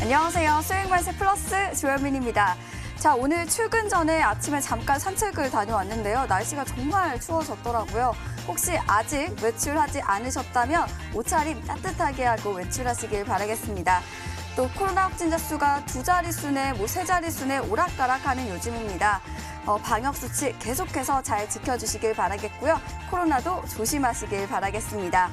안녕하세요. 수행관세 플러스 조현민입니다. 자, 오늘 출근 전에 아침에 잠깐 산책을 다녀왔는데요. 날씨가 정말 추워졌더라고요. 혹시 아직 외출하지 않으셨다면 옷차림 따뜻하게 하고 외출하시길 바라겠습니다. 또 코로나 확진자 수가 두 자릿수네 세 자릿수네 오락가락하는 요즘입니다. 방역수칙 계속해서 잘 지켜주시길 바라겠고요. 코로나도 조심하시길 바라겠습니다.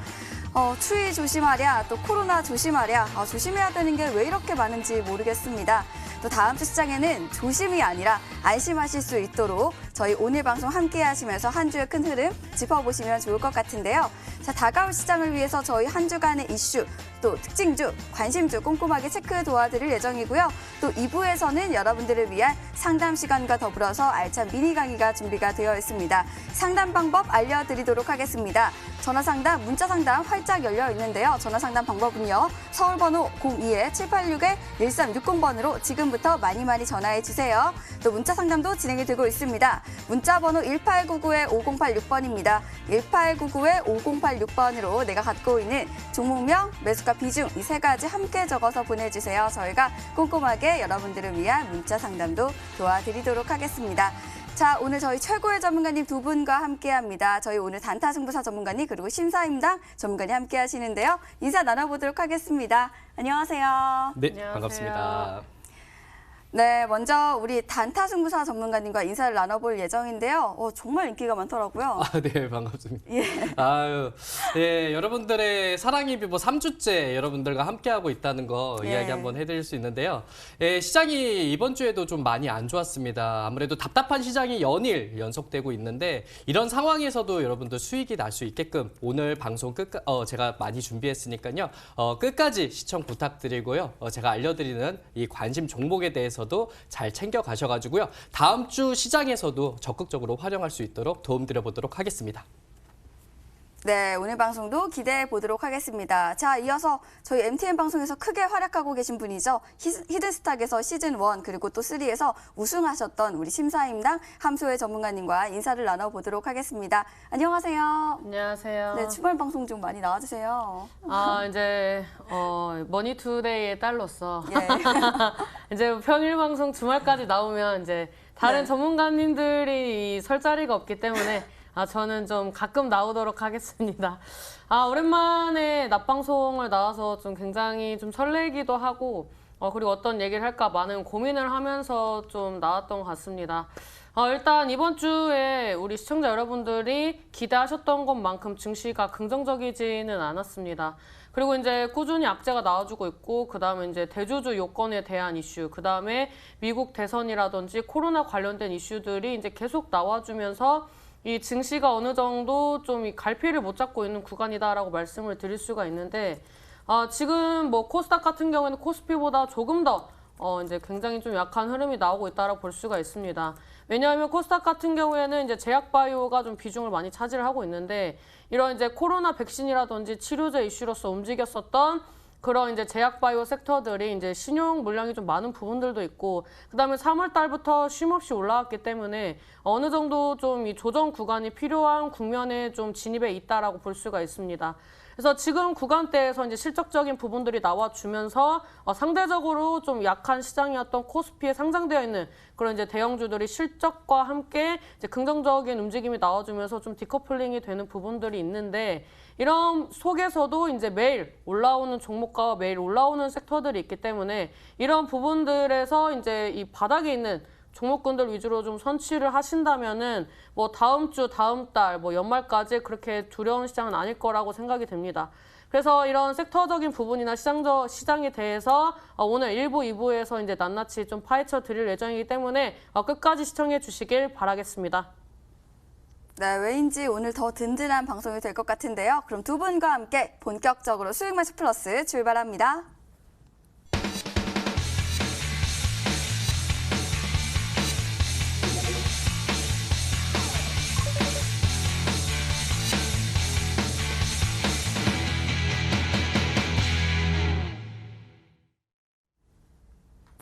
추위 조심하랴, 또 코로나 조심하랴, 조심해야 되는 게 왜 이렇게 많은지 모르겠습니다. 또 다음 주 시장에는 조심이 아니라 안심하실 수 있도록 저희 오늘 방송 함께 하시면서 한 주의 큰 흐름 짚어보시면 좋을 것 같은데요. 자, 다가올 시장을 위해서 저희 한 주간의 이슈, 또 특징주, 관심주 꼼꼼하게 체크 도와드릴 예정이고요. 또 2부에서는 여러분들을 위한 상담 시간과 더불어서 알찬 미니 강의가 준비가 되어 있습니다. 상담 방법 알려드리도록 하겠습니다. 전화 상담, 문자 상담 활짝 열려 있는데요. 전화 상담 방법은요. 서울 번호 02-786-1360번으로 지금부터 많이 전화해 주세요. 또 문자 상담도 진행이 되고 있습니다. 문자 번호 1899-5086번입니다. 1899-5086번으로 내가 갖고 있는 종목명, 매수가 비중 이 세 가지 함께 적어서 보내주세요. 저희가 꼼꼼하게 여러분들을 위한 문자 상담도 도와드리도록 하겠습니다. 자, 오늘 저희 최고의 전문가님 두 분과 함께합니다. 저희 오늘 단타승부사 전문가님 그리고 심사임당 전문가님 함께 하시는데요. 인사 나눠보도록 하겠습니다. 안녕하세요. 네, 안녕하세요. 반갑습니다. 네, 먼저 우리 단타승부사 전문가님과 인사를 나눠볼 예정인데요. 정말 인기가 많더라고요. 네, 반갑습니다. 예. 아유, 네, 여러분들의 사랑이 비보 3주째 여러분들과 함께하고 있다는 거 예. 이야기 한번 해드릴 수 있는데요. 시장이 이번 주에도 좀 많이 안 좋았습니다. 아무래도 답답한 시장이 연일 연속되고 있는데 이런 상황에서도 여러분들 수익이 날 수 있게끔 오늘 방송 제가 많이 준비했으니까요. 끝까지 시청 부탁드리고요. 제가 알려드리는 이 관심 종목에 대해서도 잘 챙겨 가셔가지고요. 다음 주 시장에서도 적극적으로 활용할 수 있도록 도움드려보도록 하겠습니다. 네, 오늘 방송도 기대해 보도록 하겠습니다. 자, 이어서 저희 MTN 방송에서 크게 활약하고 계신 분이죠. 히든스탁에서 시즌 1 그리고 또 3에서 우승하셨던 우리 심사임당 함소혜 전문가님과 인사를 나눠보도록 하겠습니다. 안녕하세요. 안녕하세요. 네, 주말 방송 좀 많이 나와주세요. 이제 머니투데이의 딸로서 예. 이제 평일 방송 주말까지 나오면 이제 다른 네. 전문가님들이 설 자리가 없기 때문에 저는 좀 가끔 나오도록 하겠습니다. 오랜만에 낮방송을 나와서 좀 굉장히 좀 설레기도 하고, 그리고 어떤 얘기를 할까 많은 고민을 하면서 좀 나왔던 것 같습니다. 일단 이번 주에 우리 시청자 여러분들이 기대하셨던 것만큼 증시가 긍정적이지는 않았습니다. 그리고 이제 꾸준히 악재가 나와주고 있고, 그 다음에 이제 대주주 요건에 대한 이슈, 그 다음에 미국 대선이라든지 코로나 관련된 이슈들이 이제 계속 나와주면서 이 증시가 어느 정도 좀 이 갈피를 못 잡고 있는 구간이다라고 말씀을 드릴 수가 있는데, 지금 뭐 코스닥 같은 경우에는 코스피보다 조금 더 이제 굉장히 좀 약한 흐름이 나오고 있다라고 볼 수가 있습니다. 왜냐하면 코스닥 같은 경우에는 이제 제약바이오가 좀 비중을 많이 차지를 하고 있는데, 이런 이제 코로나 백신이라든지 치료제 이슈로서 움직였었던 그런 이제 제약바이오 섹터들이 이제 신용 물량이 좀 많은 부분들도 있고, 그다음에 3월 달부터 쉼없이 올라왔기 때문에 어느 정도 좀 이 조정 구간이 필요한 국면에 좀 진입해 있다라고 볼 수가 있습니다. 그래서 지금 구간대에서 이제 실적적인 부분들이 나와주면서 상대적으로 좀 약한 시장이었던 코스피에 상장되어 있는 그런 이제 대형주들이 실적과 함께 이제 긍정적인 움직임이 나와주면서 좀 디커플링이 되는 부분들이 있는데, 이런 속에서도 이제 매일 올라오는 종목과 매일 올라오는 섹터들이 있기 때문에 이런 부분들에서 이제 이 바닥에 있는 종목군들 위주로 좀 선취를 하신다면은 뭐 다음 주, 다음 달, 뭐 연말까지 그렇게 두려운 시장은 아닐 거라고 생각이 됩니다. 그래서 이런 섹터적인 부분이나 시장에 대해서 오늘 1부, 2부에서 이제 낱낱이 좀 파헤쳐 드릴 예정이기 때문에 끝까지 시청해 주시길 바라겠습니다. 네, 왜인지 오늘 더 든든한 방송이 될 것 같은데요. 그럼 두 분과 함께 본격적으로 수익마치 플러스 출발합니다.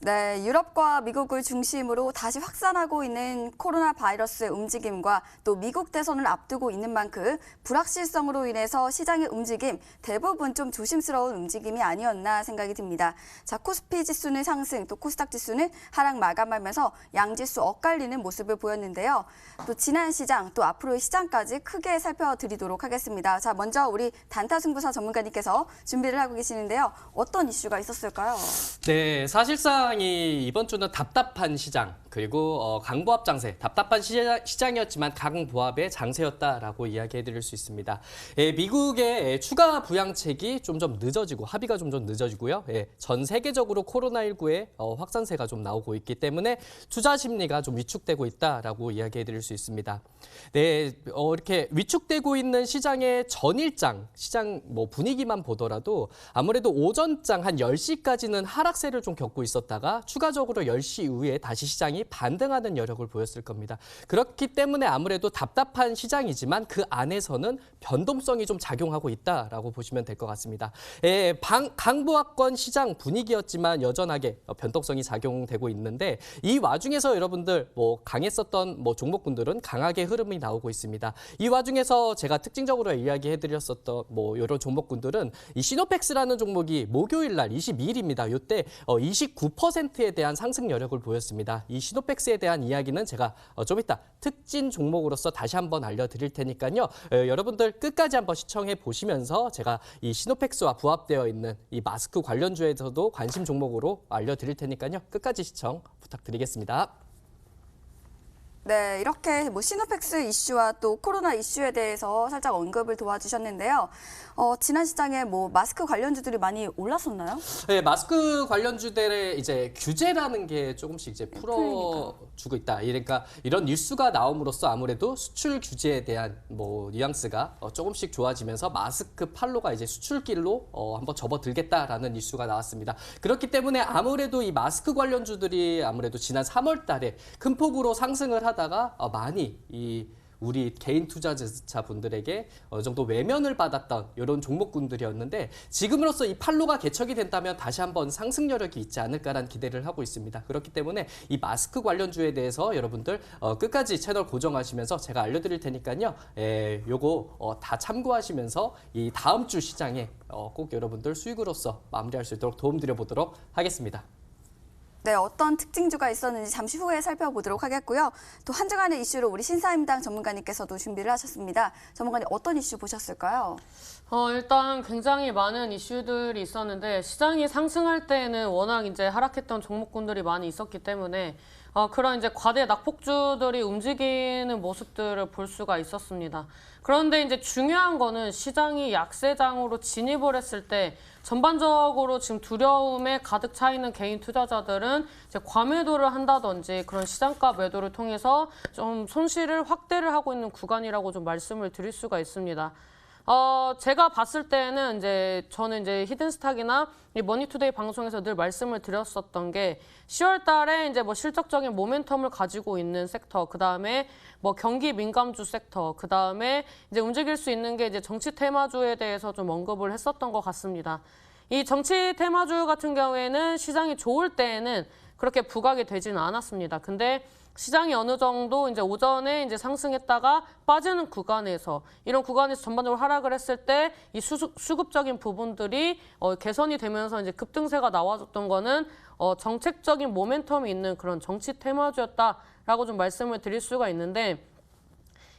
네, 유럽과 미국을 중심으로 다시 확산하고 있는 코로나 바이러스의 움직임과 또 미국 대선을 앞두고 있는 만큼 불확실성으로 인해서 시장의 움직임 대부분 좀 조심스러운 움직임이 아니었나 생각이 듭니다. 자, 코스피 지수는 상승, 또 코스닥 지수는 하락 마감하면서 양지수 엇갈리는 모습을 보였는데요. 또 지난 시장, 또 앞으로의 시장까지 크게 살펴드리도록 하겠습니다. 자, 먼저 우리 단타승부사 전문가님께서 준비를 하고 계시는데요. 어떤 이슈가 있었을까요? 네, 사실상 이번 주는 답답한 시장 그리고 강보합 장세, 답답한 시장이었지만 강보합의 장세였다라고 이야기해드릴 수 있습니다. 미국의 추가 부양책이 좀 늦어지고 합의가 좀 늦어지고요. 전 세계적으로 코로나19의 확산세가 좀 나오고 있기 때문에 투자 심리가 좀 위축되고 있다라고 이야기해드릴 수 있습니다. 네, 이렇게 위축되고 있는 시장의 전일장, 시장 분위기만 보더라도 아무래도 오전장 한 10시까지는 하락세를 좀 겪고 있었다가 추가적으로 10시 이후에 다시 시장이 반등하는 여력을 보였을 겁니다. 그렇기 때문에 아무래도 답답한 시장이지만 그 안에서는 변동성이 좀 작용하고 있다라고 보시면 될 것 같습니다. 강보합권 시장 분위기였지만 여전하게 변동성이 작용되고 있는데 이 와중에서 여러분들 강했었던 종목군들은 강하게 흐름이 나오고 있습니다. 이 와중에서 제가 특징적으로 이야기해드렸었던 이런 종목군들은 이 시노펙스라는 종목이 목요일 날 22일입니다. 이때 29%에 대한 상승 여력을 보였습니다. 이 시노펙스에 대한 이야기는 제가 좀 이따 특진 종목으로서 다시 한번 알려드릴 테니까요. 여러분들 끝까지 한번 시청해 보시면서 제가 이 시노펙스와 부합되어 있는 이 마스크 관련주에서도 관심 종목으로 알려드릴 테니까요. 끝까지 시청 부탁드리겠습니다. 네, 이렇게 시노펙스 이슈와 또 코로나 이슈에 대해서 살짝 언급을 도와주셨는데요. 지난 시장에 마스크 관련주들이 많이 올랐었나요? 네, 마스크 관련주들의 이제 규제라는 게 조금씩 이제 풀어주고 있다. 그러니까 이런 뉴스가 나옴으로써 아무래도 수출 규제에 대한 뉘앙스가 조금씩 좋아지면서 마스크 판로가 이제 수출길로 한번 접어들겠다라는 뉴스가 나왔습니다. 그렇기 때문에 아무래도 이 마스크 관련주들이 아무래도 지난 3월 달에 큰 폭으로 상승을 하다가 많이 우리 개인 투자자분들에게 어느 정도 외면을 받았던 이런 종목군들이었는데 지금으로서 이 판로가 개척이 된다면 다시 한번 상승 여력이 있지 않을까라는 기대를 하고 있습니다. 그렇기 때문에 이 마스크 관련주에 대해서 여러분들 끝까지 채널 고정하시면서 제가 알려드릴 테니까요. 요거 다 참고하시면서 이 다음 주 시장에 꼭 여러분들 수익으로서 마무리할 수 있도록 도움드려보도록 하겠습니다. 네, 어떤 특징주가 있었는지 잠시 후에 살펴보도록 하겠고요. 또 한 주간의 이슈로 우리 신사임당 전문가님께서도 준비를 하셨습니다. 전문가님 어떤 이슈 보셨을까요? 일단 굉장히 많은 이슈들이 있었는데 시장이 상승할 때에는 워낙 이제 하락했던 종목군들이 많이 있었기 때문에 그런 이제 과대 낙폭주들이 움직이는 모습들을 볼 수가 있었습니다. 그런데 이제 중요한 거는 시장이 약세장으로 진입을 했을 때 전반적으로 지금 두려움에 가득 차 있는 개인 투자자들은 이제 과매도를 한다든지 그런 시장가 매도를 통해서 좀 손실을 확대를 하고 있는 구간이라고 좀 말씀을 드릴 수가 있습니다. 제가 봤을 때는 저는 히든스탁이나 이 머니투데이 방송에서 늘 말씀을 드렸었던 게 10월 달에 실적적인 모멘텀을 가지고 있는 섹터, 그 다음에 경기 민감주 섹터, 그 다음에 움직일 수 있는 게 정치 테마주에 대해서 좀 언급을 했었던 것 같습니다. 이 정치 테마주 같은 경우에는 시장이 좋을 때에는 그렇게 부각이 되지는 않았습니다. 근데 시장이 어느 정도 오전에 상승했다가 빠지는 구간에서 이런 구간에서 전반적으로 하락을 했을 때 이 수급적인 부분들이 개선이 되면서 급등세가 나와줬던 거는 정책적인 모멘텀이 있는 그런 정치 테마주였다라고 좀 말씀을 드릴 수가 있는데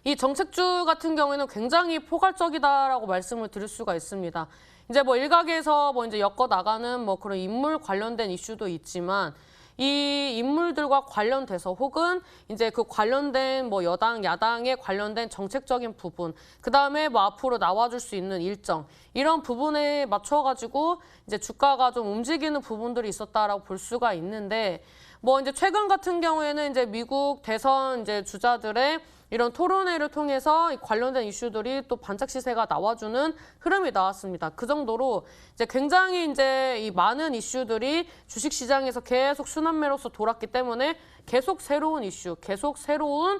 이 정책주 같은 경우에는 굉장히 포괄적이다라고 말씀을 드릴 수가 있습니다. 일각에서 엮어 나가는 그런 인물 관련된 이슈도 있지만 이 인물들과 관련돼서 혹은 그 관련된 여당, 야당에 관련된 정책적인 부분, 그 다음에 앞으로 나와줄 수 있는 일정, 이런 부분에 맞춰가지고 주가가 좀 움직이는 부분들이 있었다라고 볼 수가 있는데 최근 같은 경우에는 미국 대선 주자들의 이런 토론회를 통해서 관련된 이슈들이 또 반짝 시세가 나와주는 흐름이 나왔습니다. 그 정도로 굉장히 이 많은 이슈들이 주식시장에서 계속 순환매로서 돌았기 때문에 계속 새로운 이슈, 계속 새로운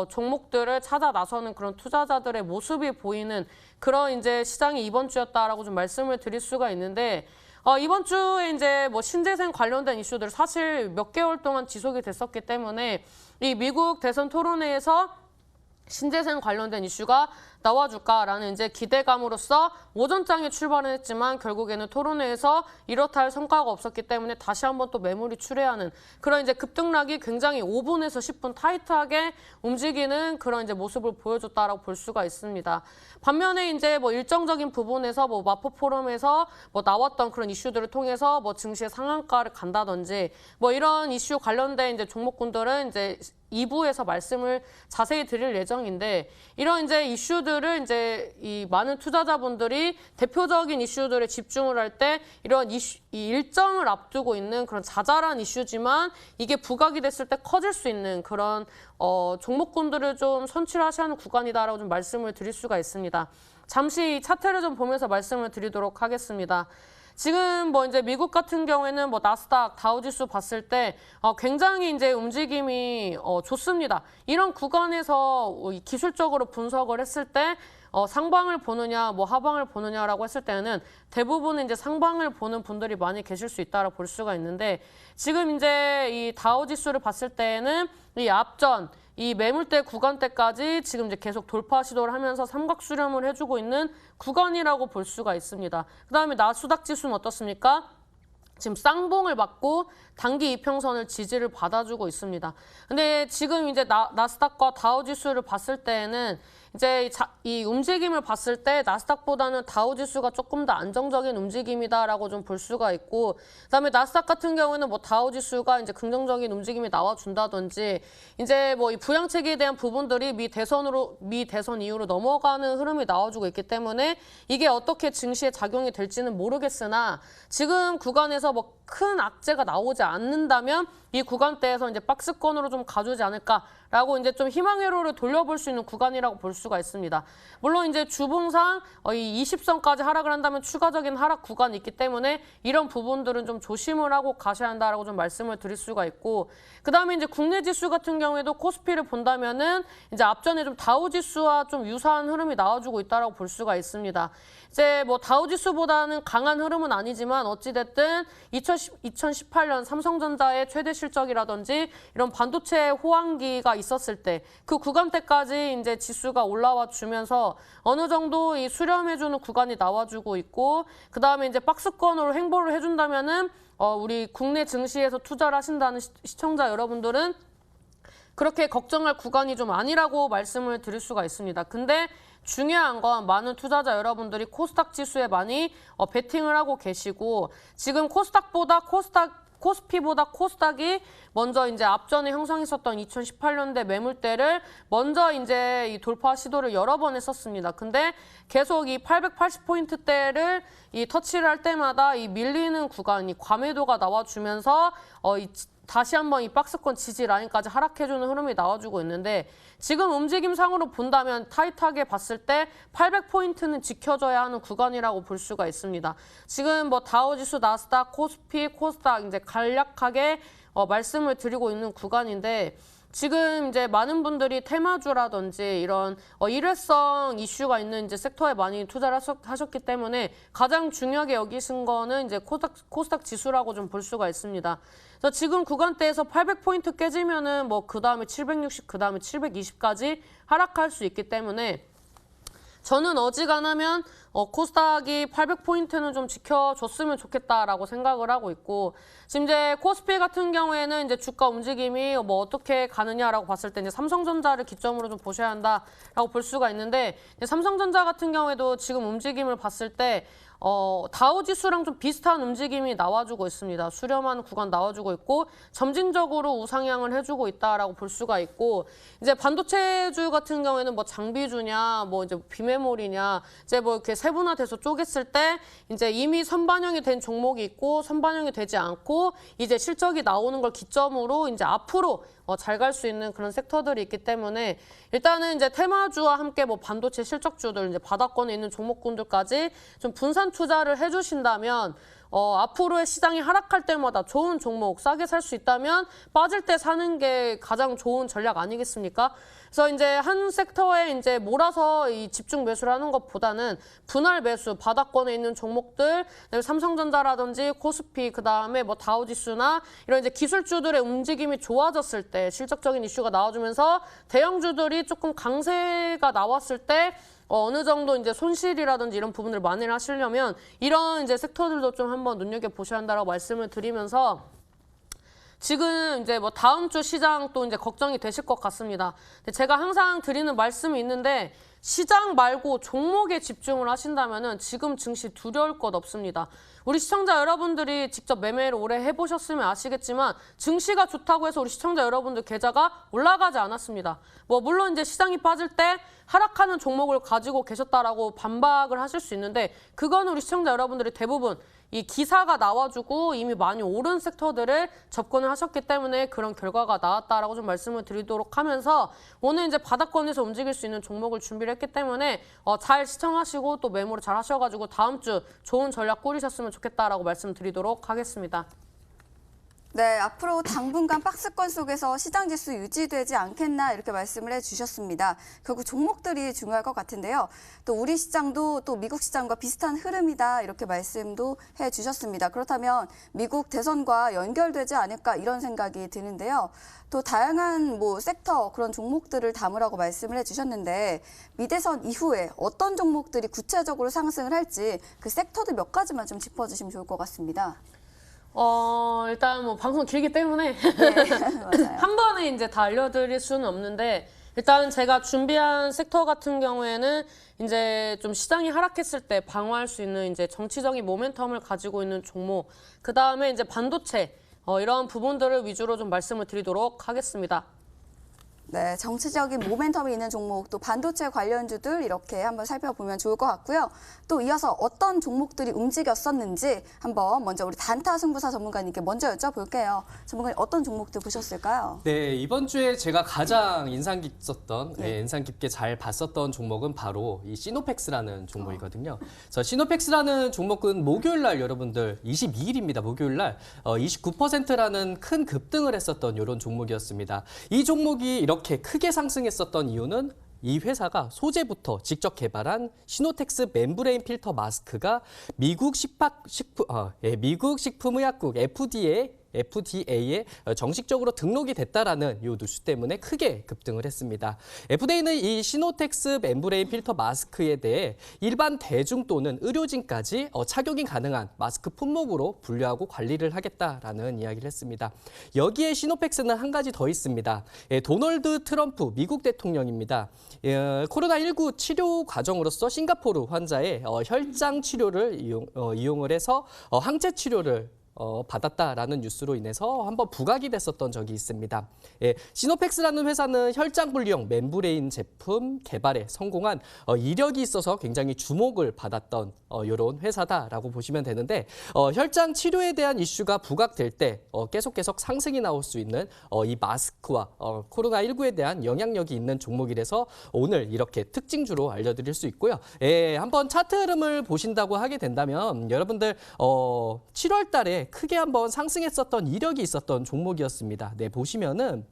종목들을 찾아 나서는 그런 투자자들의 모습이 보이는 그런 시장이 이번 주였다라고 좀 말씀을 드릴 수가 있는데 이번 주에 이제 뭐 신재생 관련된 이슈들 사실 몇 개월 동안 지속이 됐었기 때문에 이 미국 대선 토론회에서 신재생 관련된 이슈가 나와줄까라는 이제 기대감으로써 오전장에 출발을 했지만 결국에는 토론회에서 이렇다 할 성과가 없었기 때문에 다시 한번 또 매물이 출회하는 그런 이제 급등락이 굉장히 5분에서 10분 타이트하게 움직이는 그런 이제 모습을 보여줬다라고 볼 수가 있습니다. 반면에 이제 뭐 일정적인 부분에서 뭐 마포 포럼에서 뭐 나왔던 그런 이슈들을 통해서 뭐 증시의 상한가를 간다든지 뭐 이런 이슈 관련된 이제 종목군들은 이제 2부에서 말씀을 자세히 드릴 예정인데 이런 이제 이슈들을 이제 이 많은 투자자분들이 대표적인 이슈들에 집중을 할 때 이런 이슈, 이 일정을 앞두고 있는 그런 자잘한 이슈지만 이게 부각이 됐을 때 커질 수 있는 그런 종목군들을 좀 선취하셔야 하는 구간이다라고 좀 말씀을 드릴 수가 있습니다. 잠시 차트를 좀 보면서 말씀을 드리도록 하겠습니다. 지금 뭐 이제 미국 같은 경우에는 뭐 나스닥, 다우지수 봤을 때 굉장히 이제 움직임이 좋습니다. 이런 구간에서 기술적으로 분석을 했을 때 상방을 보느냐, 뭐 하방을 보느냐라고 했을 때는 대부분 이제 상방을 보는 분들이 많이 계실 수 있다라고 볼 수가 있는데 지금 이제 이 다우지수를 봤을 때는 이 앞전 이 매물대 구간대까지 지금 이제 계속 돌파 시도를 하면서 삼각 수렴을 해주고 있는 구간이라고 볼 수가 있습니다. 그다음에 나스닥 지수는 어떻습니까? 지금 쌍봉을 맞고 단기 이평선을 지지를 받아주고 있습니다. 근데 지금 이제 나스닥과 다우지수를 봤을 때는 이제 이 움직임을 봤을 때 나스닥보다는 다우지수가 조금 더 안정적인 움직임이다라고 좀 볼 수가 있고, 그다음에 나스닥 같은 경우에는 뭐 다우지수가 이제 긍정적인 움직임이 나와준다든지, 이제 뭐 이 부양책에 대한 부분들이 미 대선 이후로 넘어가는 흐름이 나와주고 있기 때문에 이게 어떻게 증시에 작용이 될지는 모르겠으나 지금 구간에서 뭐 큰 악재가 나오지 않는다면 이 구간대에서 이제 박스권으로 좀 가주지 않을까라고 이제 좀 희망 회로를 돌려볼 수 있는 구간이라고 볼 수가 있습니다. 물론 이제 주봉상 이 20선까지 하락을 한다면 추가적인 하락 구간이 있기 때문에 이런 부분들은 좀 조심을 하고 가셔야 한다라고 좀 말씀을 드릴 수가 있고, 그다음에 이제 국내 지수 같은 경우에도 코스피를 본다면은 이제 앞전에 좀 다우 지수와 좀 유사한 흐름이 나와주고 있다라고 볼 수가 있습니다. 이제 뭐 다우 지수보다는 강한 흐름은 아니지만 어찌됐든 2018년 삼성전자의 최대 실적이라든지 이런 반도체 호황기가 있었을 때 그 구간대까지 이제 지수가 올라와 주면서 어느 정도 이 수렴해주는 구간이 나와주고 있고, 그 다음에 이제 박스권으로 행보를 해준다면은 우리 국내 증시에서 투자를 하신다는 시청자 여러분들은 그렇게 걱정할 구간이 좀 아니라고 말씀을 드릴 수가 있습니다. 근데 중요한 건 많은 투자자 여러분들이 코스닥 지수에 많이 베팅을 하고 계시고, 지금 코스피보다 코스닥이 먼저 이제 앞전에 형성했었던 2018년대 매물대를 먼저 이제 이 돌파 시도를 여러 번 했었습니다. 근데 계속 이 880포인트대를 이 터치를 할 때마다 이 밀리는 구간이 과매도가 나와주면서 다시 한번 이 박스권 지지 라인까지 하락해주는 흐름이 나와주고 있는데, 지금 움직임상으로 본다면 타이트하게 봤을 때 800포인트는 지켜줘야 하는 구간이라고 볼 수가 있습니다. 지금 뭐 다우지수, 나스닥, 코스피, 코스닥 이제 간략하게 말씀을 드리고 있는 구간인데, 지금 이제 많은 분들이 테마주라든지 이런 일회성 이슈가 있는 이제 섹터에 많이 투자를 하셨기 때문에 가장 중요하게 여기신 거는 이제 코스닥 지수라고 좀 볼 수가 있습니다. 그래서 지금 구간대에서 800포인트 깨지면은 뭐 그 다음에 760, 그 다음에 720까지 하락할 수 있기 때문에 저는 어지간하면 코스닥이 800포인트는 좀 지켜줬으면 좋겠다라고 생각을 하고 있고, 지금 이제 코스피 같은 경우에는 이제 주가 움직임이 뭐 어떻게 가느냐라고 봤을 때 이제 삼성전자를 기점으로 좀 보셔야 한다라고 볼 수가 있는데, 삼성전자 같은 경우에도 지금 움직임을 봤을 때 다우지수랑 좀 비슷한 움직임이 나와주고 있습니다. 수렴하는 구간 나와주고 있고 점진적으로 우상향을 해주고 있다라고 볼 수가 있고, 이제 반도체주 같은 경우에는 뭐 장비주냐, 뭐 이제 비메모리냐, 이제 뭐 이렇게 세분화돼서 쪼갰을 때 이제 이미 선반영이 된 종목이 있고 선반영이 되지 않고 이제 실적이 나오는 걸 기점으로 이제 앞으로 잘 갈 수 있는 그런 섹터들이 있기 때문에 일단은 이제 테마주와 함께 뭐 반도체 실적주들 이제 바닥권에 있는 종목군들까지 좀 분산 투자를 해주신다면 앞으로의 시장이 하락할 때마다 좋은 종목 싸게 살 수 있다면 빠질 때 사는 게 가장 좋은 전략 아니겠습니까? 그래서 이제 한 섹터에 이제 몰아서 이 집중 매수를 하는 것보다는 분할 매수, 바닥권에 있는 종목들, 그다음에 삼성전자라든지 코스피, 그다음에 뭐 다우지수나 이런 이제 기술주들의 움직임이 좋아졌을 때 실적적인 이슈가 나와주면서 대형주들이 조금 강세가 나왔을 때 어느 정도 이제 손실이라든지 이런 부분을 만회를 하시려면 이런 이제 섹터들도 좀 한번 눈여겨 보셔야 한다라고 말씀을 드리면서 지금 이제 뭐 다음 주 시장 또 이제 걱정이 되실 것 같습니다. 근데 제가 항상 드리는 말씀이 있는데 시장 말고 종목에 집중을 하신다면은 지금 증시 두려울 것 없습니다. 우리 시청자 여러분들이 직접 매매를 오래 해보셨으면 아시겠지만 증시가 좋다고 해서 우리 시청자 여러분들 계좌가 올라가지 않았습니다. 뭐 물론 이제 시장이 빠질 때 하락하는 종목을 가지고 계셨다라고 반박을 하실 수 있는데 그거는 우리 시청자 여러분들이 대부분 이 기사가 나와주고 이미 많이 오른 섹터들을 접근을 하셨기 때문에 그런 결과가 나왔다라고 좀 말씀을 드리도록 하면서 오늘 이제 바닥권에서 움직일 수 있는 종목을 준비를 했기 때문에 잘 시청하시고 또 메모를 잘 하셔가지고 다음 주 좋은 전략 꾸리셨으면 좋겠다라고 말씀드리도록 하겠습니다. 네, 앞으로 당분간 박스권 속에서 시장 지수 유지되지 않겠나 이렇게 말씀을 해주셨습니다. 결국 종목들이 중요할 것 같은데요. 또 우리 시장도 또 미국 시장과 비슷한 흐름이다 이렇게 말씀도 해주셨습니다. 그렇다면 미국 대선과 연결되지 않을까 이런 생각이 드는데요. 또 다양한 뭐 섹터 그런 종목들을 담으라고 말씀을 해주셨는데 미대선 이후에 어떤 종목들이 구체적으로 상승을 할지 그 섹터들 몇 가지만 좀 짚어주시면 좋을 것 같습니다. 일단 뭐 방송 길기 때문에 네, 맞아요. 한 번에 이제 다 알려드릴 수는 없는데 일단 제가 준비한 섹터 같은 경우에는 이제 좀 시장이 하락했을 때 방어할 수 있는 이제 정치적인 모멘텀을 가지고 있는 종목, 그 다음에 이제 반도체 이런 부분들을 위주로 좀 말씀을 드리도록 하겠습니다. 네, 정치적인 모멘텀이 있는 종목, 또 반도체 관련주들 이렇게 한번 살펴보면 좋을 것 같고요. 또 이어서 어떤 종목들이 움직였었는지 한번 먼저 우리 단타 승부사 전문가님께 먼저 여쭤볼게요. 전문가님 어떤 종목들 보셨을까요? 네, 이번 주에 제가 가장 인상 깊었던, 네. 인상 깊게 잘 봤었던 종목은 바로 이 시노펙스라는 종목이거든요. 그래서 시노펙스라는 종목은 목요일 날 여러분들 22일입니다. 목요일 날 29%라는 큰 급등을 했었던 이런 종목이었습니다. 이 종목이 이렇게 크게 상승했었던 이유는 이 회사가 소재부터 직접 개발한 시노텍스 멤브레인 필터 마스크가 미국 식품의약국 FDA에 정식적으로 등록이 됐다라는 이 뉴스 때문에 크게 급등을 했습니다. FDA는 이 시노텍스 멤브레인 필터 마스크에 대해 일반 대중 또는 의료진까지 착용이 가능한 마스크 품목으로 분류하고 관리를 하겠다라는 이야기를 했습니다. 여기에 시노펙스는 한 가지 더 있습니다. 도널드 트럼프 미국 대통령입니다. 코로나19 치료 과정으로서 싱가포르 환자의 혈장 치료를 이용을 해서 항체 치료를 받았다라는 뉴스로 인해서 한번 부각이 됐었던 적이 있습니다. 시노펙스라는 회사는 혈장 분리형 멤브레인 제품 개발에 성공한 이력이 있어서 굉장히 주목을 받았던 이런 회사다라고 보시면 되는데 혈장 치료에 대한 이슈가 부각될 때 계속 상승이 나올 수 있는 이 마스크와 코로나19에 대한 영향력이 있는 종목이라서 오늘 이렇게 특징주로 알려드릴 수 있고요. 한번 차트 흐름을 보신다고 하게 된다면 여러분들 7월 달에 크게 한번 상승했었던 이력이 있었던 종목이었습니다. 네, 보시면은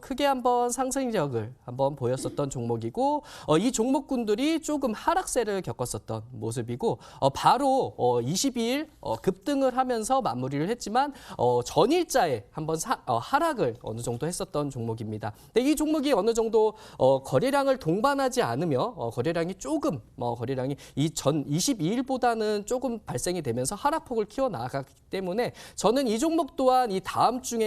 크게 한번 상승력을 한번 보였었던 종목이고 이 종목군들이 조금 하락세를 겪었었던 모습이고 바로 22일 급등을 하면서 마무리를 했지만 전일자에 한번 하락을 어느 정도 했었던 종목입니다. 근데 이 종목이 어느 정도 거래량을 동반하지 않으며 거래량이 조금 거래량이 이 전 22일보다는 조금 발생이 되면서 하락폭을 키워 나가기 때문에 저는 이 종목 또한 이 다음 주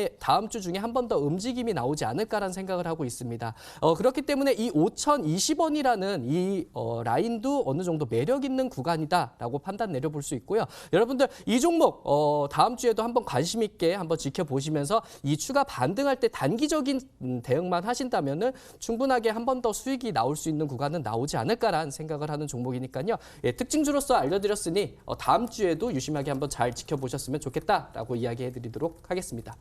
중에 한 번 더 움직임이 나오지 않을까라는 생각을 하고 있습니다. 그렇기 때문에 이 5,020원이라는 이 라인도 어느 정도 매력 있는 구간이다라고 판단 내려볼 수 있고요. 여러분들 이 종목 다음 주에도 한번 관심 있게 한번 지켜보시면서 이 추가 반등할 때 단기적인 대응만 하신다면은 충분하게 한 번 더 수익이 나올 수 있는 구간은 나오지 않을까라는 생각을 하는 종목이니까요. 특징주로서 알려드렸으니 다음 주에도 유심하게 한번 잘 지켜보셨으면 좋겠다라고 이야기해드리도록 하겠습니다.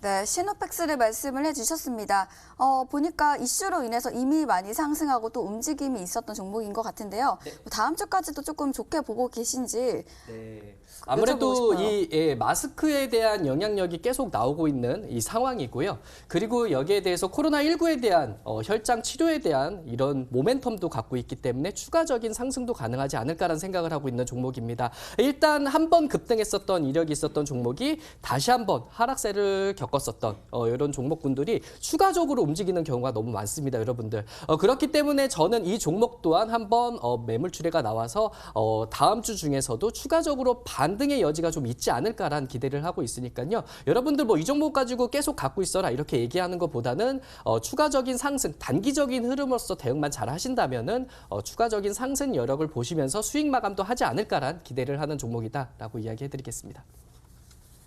네, 시노팩스를 말씀을 해주셨습니다. 보니까 이슈로 인해서 이미 많이 상승하고 또 움직임이 있었던 종목인 것 같은데요. 네. 다음 주까지도 조금 좋게 보고 계신지. 네. 여쭤보고 아무래도 싶어요. 이 마스크에 대한 영향력이 계속 나오고 있는 이 상황이고요. 그리고 여기에 대해서 코로나19에 대한 혈장 치료에 대한 이런 모멘텀도 갖고 있기 때문에 추가적인 상승도 가능하지 않을까라는 생각을 하고 있는 종목입니다. 일단 한 번 급등했었던 이력이 있었던 종목이 다시 한번 하락세를 겪었었던 이런 종목군들이 추가적으로 움직이는 경우가 너무 많습니다, 여러분들. 그렇기 때문에 저는 이 종목 또한 한번 매물 출회가 나와서 다음 주 중에서도 추가적으로 반등의 여지가 좀 있지 않을까라는 기대를 하고 있으니까요. 여러분들 뭐 이 종목 가지고 계속 갖고 있어라 이렇게 얘기하는 것보다는 추가적인 상승, 단기적인 흐름으로서 대응만 잘 하신다면은 추가적인 상승 여력을 보시면서 수익 마감도 하지 않을까라는 기대를 하는 종목이다라고 이야기해드리겠습니다.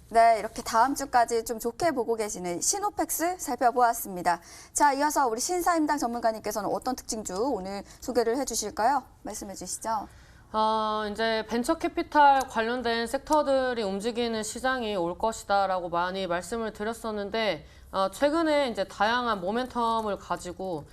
네, 이렇게 다음 주까지 좀 좋게 보고 계시는 시노팩스 살펴보았습니다. 자, 이어서 우리 신사임당 전문가님께서는 어떤 특징주 오늘 소개를 해주실까요? 말씀해 주시죠. 이제 벤처 캐피탈 관련된 섹터들이 움직이는 시장이 올 것이다라고 많이 말씀을 드렸었는데, 최근에 이제 다양한 모멘텀을 가지고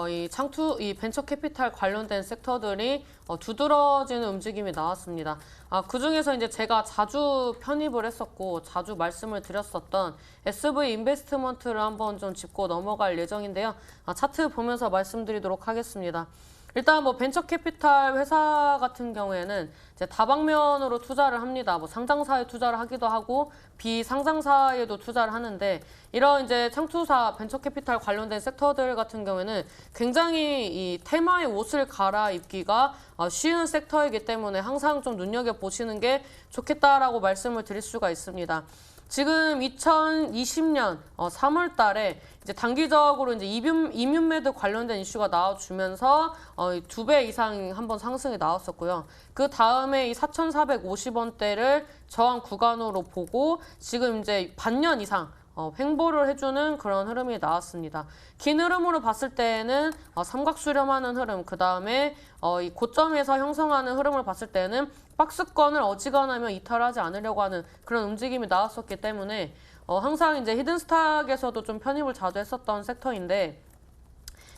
이 벤처 캐피탈 관련된 섹터들이 두드러지는 움직임이 나왔습니다. 그 중에서 이제 제가 자주 편입을 했었고 자주 말씀을 드렸었던 SV 인베스트먼트를 한번 좀 짚고 넘어갈 예정인데요. 차트 보면서 말씀드리도록 하겠습니다. 일단 뭐 벤처 캐피탈 회사 같은 경우에는 이제 다방면으로 투자를 합니다. 뭐 상장사에 투자를 하기도 하고 비상장사에도 투자를 하는데, 이런 이제 창투사 벤처 캐피탈 관련된 섹터들 같은 경우에는 굉장히 이 테마의 옷을 갈아입기가 쉬운 섹터이기 때문에 항상 좀 눈여겨 보시는 게 좋겠다라고 말씀을 드릴 수가 있습니다. 지금 2020년 3월 달에 이제 단기적으로 이제 이뮨메드 관련된 이슈가 나와주면서 2배 이상 한번 상승이 나왔었고요. 그 다음에 이 4,450원대를 저항 구간으로 보고 지금 이제 반년 이상 횡보를 해주는 그런 흐름이 나왔습니다. 긴 흐름으로 봤을 때에는 삼각 수렴하는 흐름, 그 다음에 이 고점에서 형성하는 흐름을 봤을 때는 박스권을 어지간하면 이탈하지 않으려고 하는 그런 움직임이 나왔었기 때문에 항상 이제 히든스탁에서도 좀 편입을 자주 했었던 섹터인데,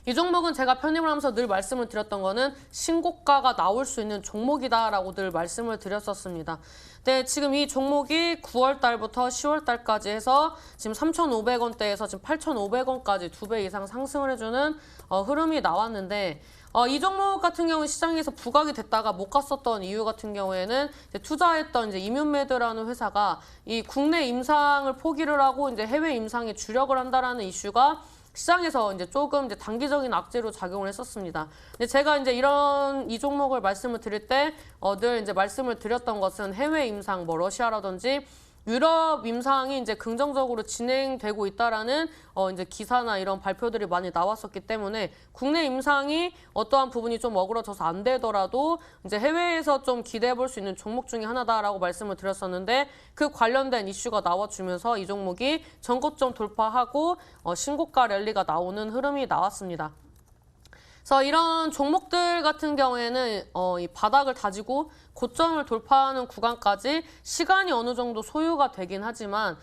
이 종목은 제가 편입을 하면서 늘 말씀을 드렸던 거는 신고가가 나올 수 있는 종목이다라고 늘 말씀을 드렸었습니다. 네, 지금 이 종목이 9월 달부터 10월 달까지 해서 지금 3,500원대에서 지금 8,500원까지 2배 이상 상승을 해주는 흐름이 나왔는데, 이 종목 같은 경우는 시장에서 부각이 됐다가 못 갔었던 이유 같은 경우에는 이제 투자했던 이제 이뮨메드라는 회사가 이 국내 임상을 포기를 하고 이제 해외 임상에 주력을 한다라는 이슈가 시장에서 이제 조금 이제 단기적인 악재로 작용을 했었습니다. 근데 제가 이제 이 종목을 말씀을 드릴 때 늘 이제 말씀을 드렸던 것은 해외 임상, 뭐 러시아라든지 유럽 임상이 이제 긍정적으로 진행되고 있다라는 이제 기사나 이런 발표들이 많이 나왔었기 때문에 국내 임상이 어떠한 부분이 좀 어그러져서 안 되더라도 이제 해외에서 좀 기대해 볼 수 있는 종목 중에 하나다라고 말씀을 드렸었는데, 그 관련된 이슈가 나와주면서 이 종목이 전고점 돌파하고 신고가 랠리가 나오는 흐름이 나왔습니다. 그래서 이런 종목들 같은 경우에는 이 바닥을 다지고 고점을 돌파하는 구간까지 시간이 어느 정도 소요가 되긴 하지만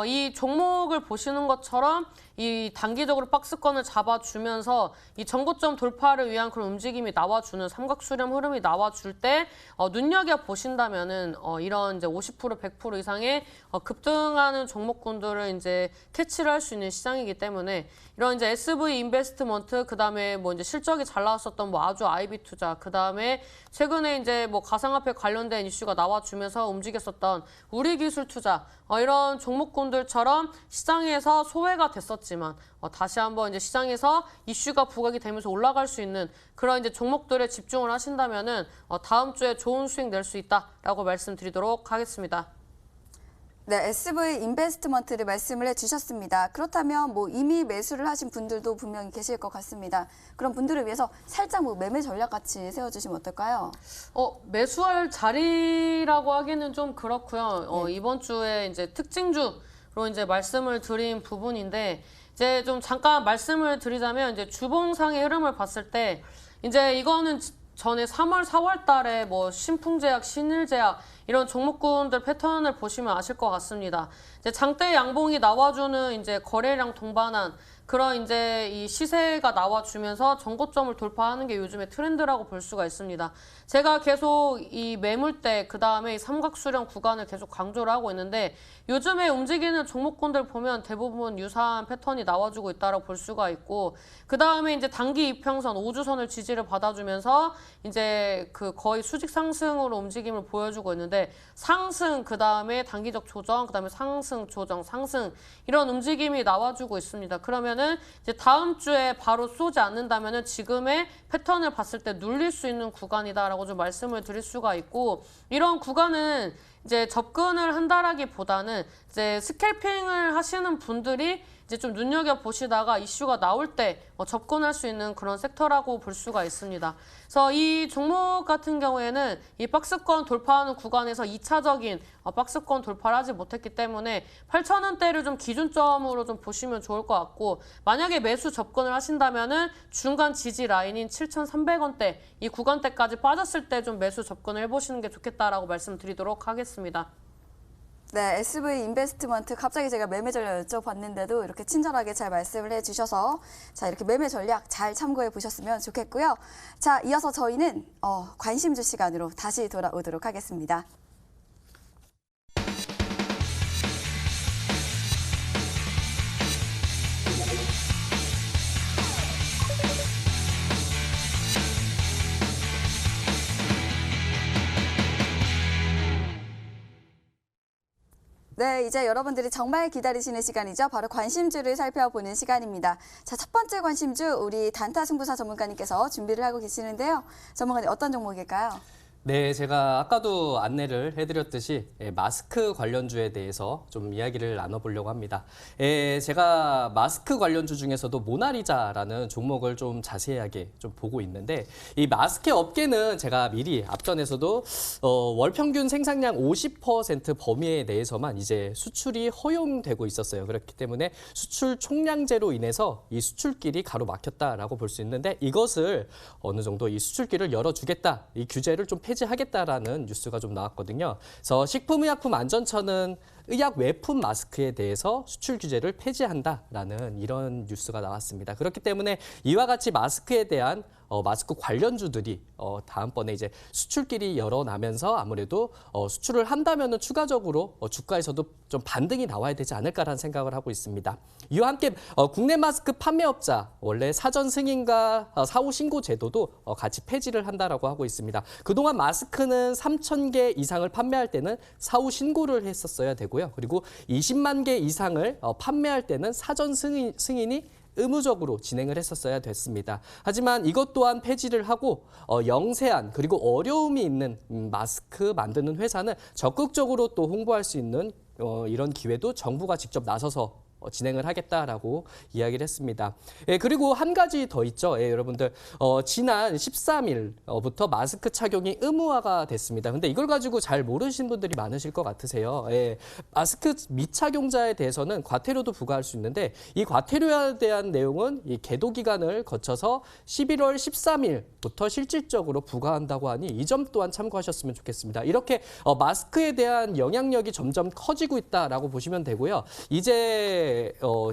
이 종목을 보시는 것처럼 이 단기적으로 박스권을 잡아주면서 이 전고점 돌파를 위한 그런 움직임이 나와주는 삼각수렴 흐름이 나와줄 때 눈여겨 보신다면은 이런 이제 50% 100% 이상의 급등하는 종목군들을 이제 캐치를 할 수 있는 시장이기 때문에, 이런 이제 SV 인베스트먼트, 그다음에 뭐 이제 실적이 잘 나왔었던 뭐 아주 아이비 투자, 그다음에 최근에 이제 뭐 가상화폐 관련된 이슈가 나와주면서 움직였었던 우리기술 투자, 이런 종목군들처럼 시장에서 소외가 됐었지만 다시 한번 이제 시장에서 이슈가 부각이 되면서 올라갈 수 있는 그런 이제 종목들에 집중을 하신다면은 다음 주에 좋은 수익 낼 수 있다라고 말씀드리도록 하겠습니다. 네, SV 인베스트먼트를 말씀을 해주셨습니다. 그렇다면 뭐 이미 매수를 하신 분들도 분명히 계실 것 같습니다. 그런 분들을 위해서 살짝 뭐 매매 전략 같이 세워주시면 어떨까요? 매수할 자리라고 하기는 좀 그렇고요. 이번 주에 이제 특징주로 이제 말씀을 드린 부분인데, 이제 좀 잠깐 말씀을 드리자면 이제 주봉상의 흐름을 봤을 때 이제 이거는 전에 3월, 4월 달에 뭐 신풍제약, 신일제약 이런 종목군들 패턴을 보시면 아실 것 같습니다. 이제 장대 양봉이 나와주는 이제 거래량 동반한 그런 이제 이 시세가 나와주면서 전고점을 돌파하는 게 요즘의 트렌드라고 볼 수가 있습니다. 제가 계속 이 매물대 그다음에 이 삼각수렴 구간을 계속 강조를 하고 있는데 요즘에 움직이는 종목군들 보면 대부분 유사한 패턴이 나와주고 있다고 볼 수가 있고 그다음에 이제 단기 이평선 5주선을 지지를 받아주면서 이제 그 거의 수직 상승으로 움직임을 보여주고 있는데 상승 그다음에 단기적 조정 그다음에 상승 조정 상승 이런 움직임이 나와주고 있습니다. 그러면은 이제 다음 주에 바로 쏘지 않는다면은 지금의 패턴을 봤을 때 눌릴 수 있는 구간이다라고 좀 말씀을 드릴 수가 있고 이런 구간은 이제 접근을 한다라기보다는 이제 스캘핑을 하시는 분들이 이제 좀 눈여겨 보시다가 이슈가 나올 때 접근할 수 있는 그런 섹터라고 볼 수가 있습니다. 그래서 이 종목 같은 경우에는 이 박스권 돌파하는 구간에서 2차적인 박스권 돌파를 하지 못했기 때문에 8,000원대를 좀 기준점으로 좀 보시면 좋을 것 같고 만약에 매수 접근을 하신다면은 중간 지지 라인인 7,300원대 이 구간대까지 빠졌을 때 좀 매수 접근을 해보시는 게 좋겠다라고 말씀드리도록 하겠습니다. 네, SV 인베스트먼트 갑자기 제가 매매 전략 여쭤봤는데도 이렇게 친절하게 잘 말씀을 해주셔서 자 이렇게 매매 전략 잘 참고해 보셨으면 좋겠고요. 자, 이어서 저희는 관심주 시간으로 다시 돌아오도록 하겠습니다. 네, 이제 여러분들이 정말 기다리시는 시간이죠. 바로 관심주를 살펴보는 시간입니다. 자, 첫 번째 관심주 우리 단타 승부사 전문가님께서 준비를 하고 계시는데요. 전문가님 어떤 종목일까요? 네, 제가 아까도 안내를 해드렸듯이 마스크 관련주에 대해서 좀 이야기를 나눠보려고 합니다. 제가 마스크 관련주 중에서도 모나리자라는 종목을 좀 자세하게 좀 보고 있는데 이 마스크 업계는 제가 미리 앞전에서도 월 평균 생산량 50% 범위에 대해서만 이제 수출이 허용되고 있었어요. 그렇기 때문에 수출 총량제로 인해서 이 수출길이 가로막혔다라고 볼 수 있는데 이것을 어느 정도 이 수출길을 열어주겠다, 이 규제를 좀 폐지하겠다라는 뉴스가 좀 나왔거든요. 그래서 식품의약품안전처는 의약 외품 마스크에 대해서 수출 규제를 폐지한다라는 이런 뉴스가 나왔습니다. 그렇기 때문에 이와 같이 마스크에 대한 마스크 관련주들이 다음번에 이제 수출길이 열어나면서 아무래도 수출을 한다면은 추가적으로 주가에서도 좀 반등이 나와야 되지 않을까라는 생각을 하고 있습니다. 이와 함께 국내 마스크 판매업자 원래 사전 승인과 사후 신고 제도도 같이 폐지를 한다라고 하고 있습니다. 그동안 마스크는 3,000개 이상을 판매할 때는 사후 신고를 했었어야 되고요. 그리고 20만 개 이상을 판매할 때는 사전 승인이 의무적으로 진행을 했었어야 됐습니다. 하지만 이것 또한 폐지를 하고 영세한 그리고 어려움이 있는 마스크 만드는 회사는 적극적으로 또 홍보할 수 있는 이런 기회도 정부가 직접 나서서 진행을 하겠다라고 이야기를 했습니다. 그리고 한 가지 더 있죠. 여러분들 지난 13일부터 마스크 착용이 의무화가 됐습니다. 근데 이걸 가지고 잘 모르시는 분들이 많으실 것 같으세요. 마스크 미착용자에 대해서는 과태료도 부과할 수 있는데 이 과태료에 대한 내용은 이 계도 기간을 거쳐서 11월 13일부터 실질적으로 부과한다고 하니 이 점 또한 참고하셨으면 좋겠습니다. 이렇게 마스크에 대한 영향력이 점점 커지고 있다라고 보시면 되고요. 이제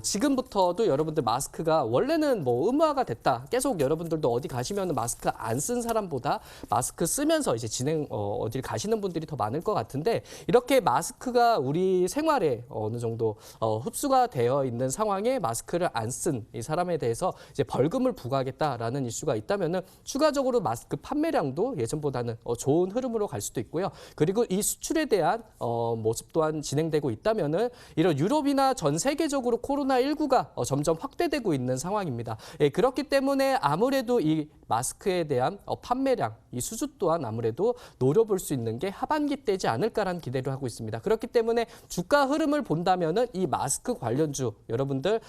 지금부터도 여러분들 마스크가 원래는 뭐 의무화가 됐다. 계속 여러분들도 어디 가시면 마스크 안 쓴 사람보다 마스크 쓰면서 이제 어딜 가시는 분들이 더 많을 것 같은데 이렇게 마스크가 우리 생활에 어느 정도 흡수가 되어 있는 상황에 마스크를 안 쓴 이 사람에 대해서 이제 벌금을 부과하겠다라는 이슈가 있다면은 추가적으로 마스크 판매량도 예전보다는 좋은 흐름으로 갈 수도 있고요. 그리고 이 수출에 대한 모습 또한 진행되고 있다면은 이런 유럽이나 전 세계적으로 코로나19가 점점 확대되고 있는 상황입니다. 그렇기 때문에 아무래도 이 마스크에 대한 판매량, 이 수주 또한 아무래도 노려볼 수 있는 게 하반기 때지 않을까라는 기대를 하고 있습니다. 그렇기 때문에 주가 흐름을 본다면은 이 마스크 관련주 여러분들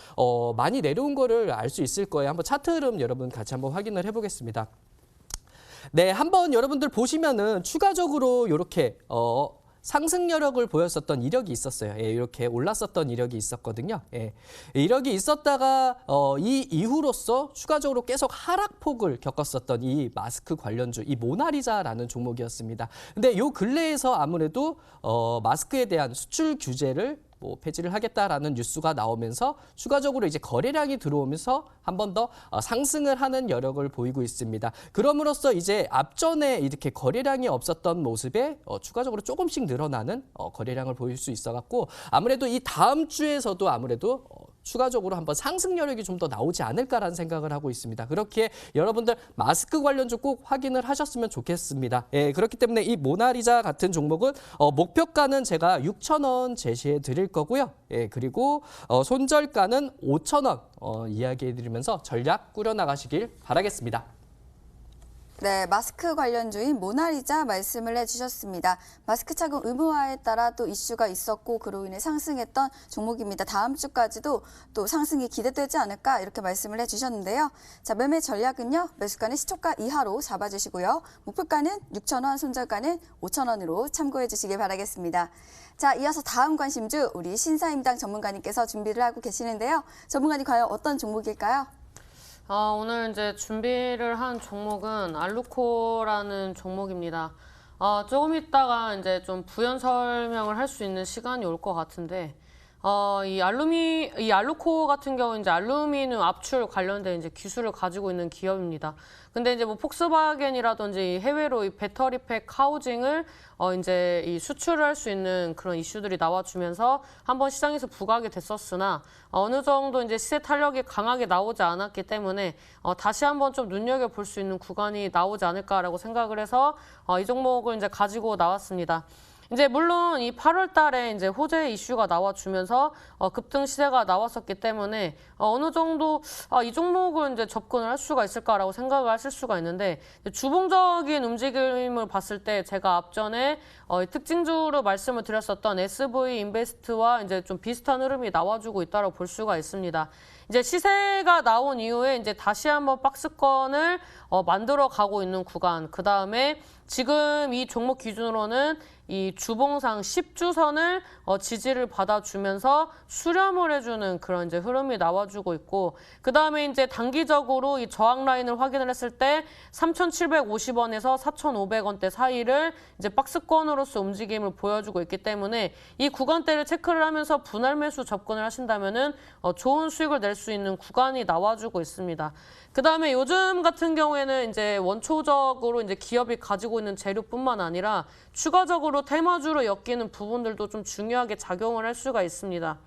많이 내려온 거를 알 수 있을 거예요. 한번 차트 흐름 여러분 같이 한번 확인을 해보겠습니다. 네, 한번 여러분들 보시면은 추가적으로 이렇게 상승 여력을 보였었던 이력이 있었어요. 예, 이렇게 올랐었던 이력이 있었거든요. 예, 이력이 있었다가 이 이후로서 추가적으로 계속 하락폭을 겪었었던 이 마스크 관련주, 이 모나리자라는 종목이었습니다. 근데 요 근래에서 아무래도 마스크에 대한 수출 규제를 폐지를 하겠다라는 뉴스가 나오면서 추가적으로 이제 거래량이 들어오면서 한 번 더 상승을 하는 여력을 보이고 있습니다. 그럼으로써 이제 앞전에 이렇게 거래량이 없었던 모습에 추가적으로 조금씩 늘어나는 거래량을 보일 수 있어갖고 아무래도 이 다음 주에서도 아무래도 추가적으로 한번 상승 여력이 좀 더 나오지 않을까라는 생각을 하고 있습니다. 그렇게 여러분들 마스크 관련주 꼭 확인을 하셨으면 좋겠습니다. 예, 그렇기 때문에 이 모나리자 같은 종목은 목표가는 제가 6,000원 제시해 드릴 거고요. 예, 그리고 손절가는 5,000원 이야기해 드리면서 전략 꾸려나가시길 바라겠습니다. 네, 마스크 관련주인 모나리자 말씀을 해주셨습니다. 마스크 착용 의무화에 따라 또 이슈가 있었고 그로 인해 상승했던 종목입니다. 다음 주까지도 또 상승이 기대되지 않을까 이렇게 말씀을 해주셨는데요. 자, 매매 전략은요. 매수가는 시초가 이하로 잡아주시고요. 목표가는 6,000원, 손절가는 5,000원으로 참고해 주시길 바라겠습니다. 자, 이어서 다음 관심주 우리 신사임당 전문가님께서 준비를 하고 계시는데요. 전문가님 과연 어떤 종목일까요? 오늘 이제 준비를 한 종목은 알루코라는 종목입니다. 조금 있다가 이제 좀 부연 설명을 할 수 있는 시간이 올 것 같은데, 이 알루코 같은 경우는 이제 알루미늄 압출 관련된 이제 기술을 가지고 있는 기업입니다. 근데 이제 뭐 폭스바겐이라든지 해외로 이 배터리팩 하우징을 이제 이 수출을 할 수 있는 그런 이슈들이 나와주면서 한번 시장에서 부각이 됐었으나 어느 정도 이제 시세 탄력이 강하게 나오지 않았기 때문에 다시 한번 좀 눈여겨 볼 수 있는 구간이 나오지 않을까라고 생각을 해서 이 종목을 이제 가지고 나왔습니다. 이제 물론 이 8월 달에 이제 호재 이슈가 나와주면서 급등 시세가 나왔었기 때문에 어느 정도 이 종목은 이제 접근을 할 수가 있을까라고 생각을 하실 수가 있는데 주봉적인 움직임을 봤을 때 제가 앞전에 특징주로 말씀을 드렸었던 SV 인베스트와 이제 좀 비슷한 흐름이 나와주고 있다고 볼 수가 있습니다. 이제 시세가 나온 이후에 이제 다시 한번 박스권을 만들어 가고 있는 구간. 그 다음에 지금 이 종목 기준으로는 이 주봉상 10주선을 지지를 받아주면서 수렴을 해주는 그런 이제 흐름이 나와주고 있고, 그 다음에 이제 단기적으로 이 저항 라인을 확인을 했을 때 3,750원에서 4,500원대 사이를 이제 박스권으로서 움직임을 보여주고 있기 때문에 이 구간대를 체크를 하면서 분할 매수 접근을 하신다면은 좋은 수익을 낼 수 있는 구간이 나와주고 있습니다. 그 다음에 요즘 같은 경우에는 이제 원초적으로 이제 기업이 가지고 있는 재료뿐만 아니라 추가적으로 테마주로 엮이는 부분들도 좀 중요하게 작용을 할 수가 있습니다.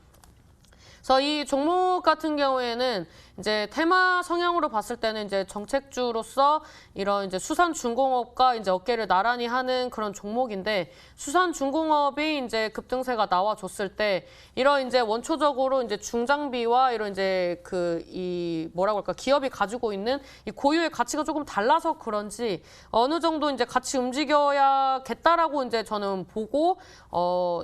그래서 이 종목 같은 경우에는 이제 테마 성향으로 봤을 때는 이제 정책주로서 이런 이제 수산중공업과 이제 어깨를 나란히 하는 그런 종목인데, 수산중공업이 이제 급등세가 나와줬을 때 이런 이제 원초적으로 이제 중장비와 이런 이제 이 뭐라고 할까, 기업이 가지고 있는 이 고유의 가치가 조금 달라서 그런지 어느 정도 이제 같이 움직여야겠다라고 이제 저는 보고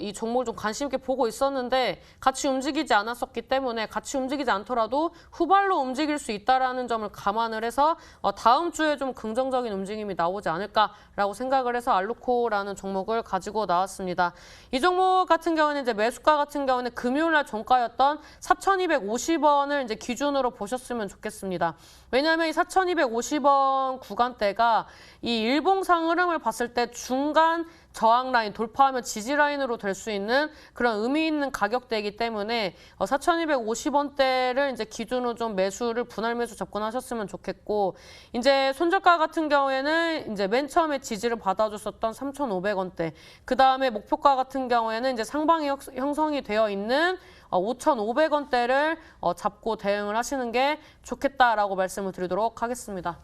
이 종목을 좀 관심 있게 보고 있었는데 같이 움직이지 않았었기 때문에 같이 움직이지 않더라도 후발로 움직일 수 있다라는 점을 감안을 해서 다음 주에 좀 긍정적인 움직임이 나오지 않을까라고 생각을 해서 알루코라는 종목을 가지고 나왔습니다. 이 종목 같은 경우는 이제 매수가 같은 경우는 금요일날 종가였던 4,250원을 이제 기준으로 보셨으면 좋겠습니다. 왜냐하면 이 4,250원 구간대가 이 일봉상 흐름을 봤을 때 중간 저항 라인 돌파하면 지지 라인으로 될 수 있는 그런 의미 있는 가격대이기 때문에 4,250원대를 이제 기준으로 좀 매수를 분할 매수 접근하셨으면 좋겠고, 이제 손절가 같은 경우에는 이제 맨 처음에 지지를 받아줬었던 3,500원대, 그 다음에 목표가 같은 경우에는 이제 상방이 형성이 되어 있는 5,500원대를 잡고 대응을 하시는 게 좋겠다라고 말씀을 드리도록 하겠습니다.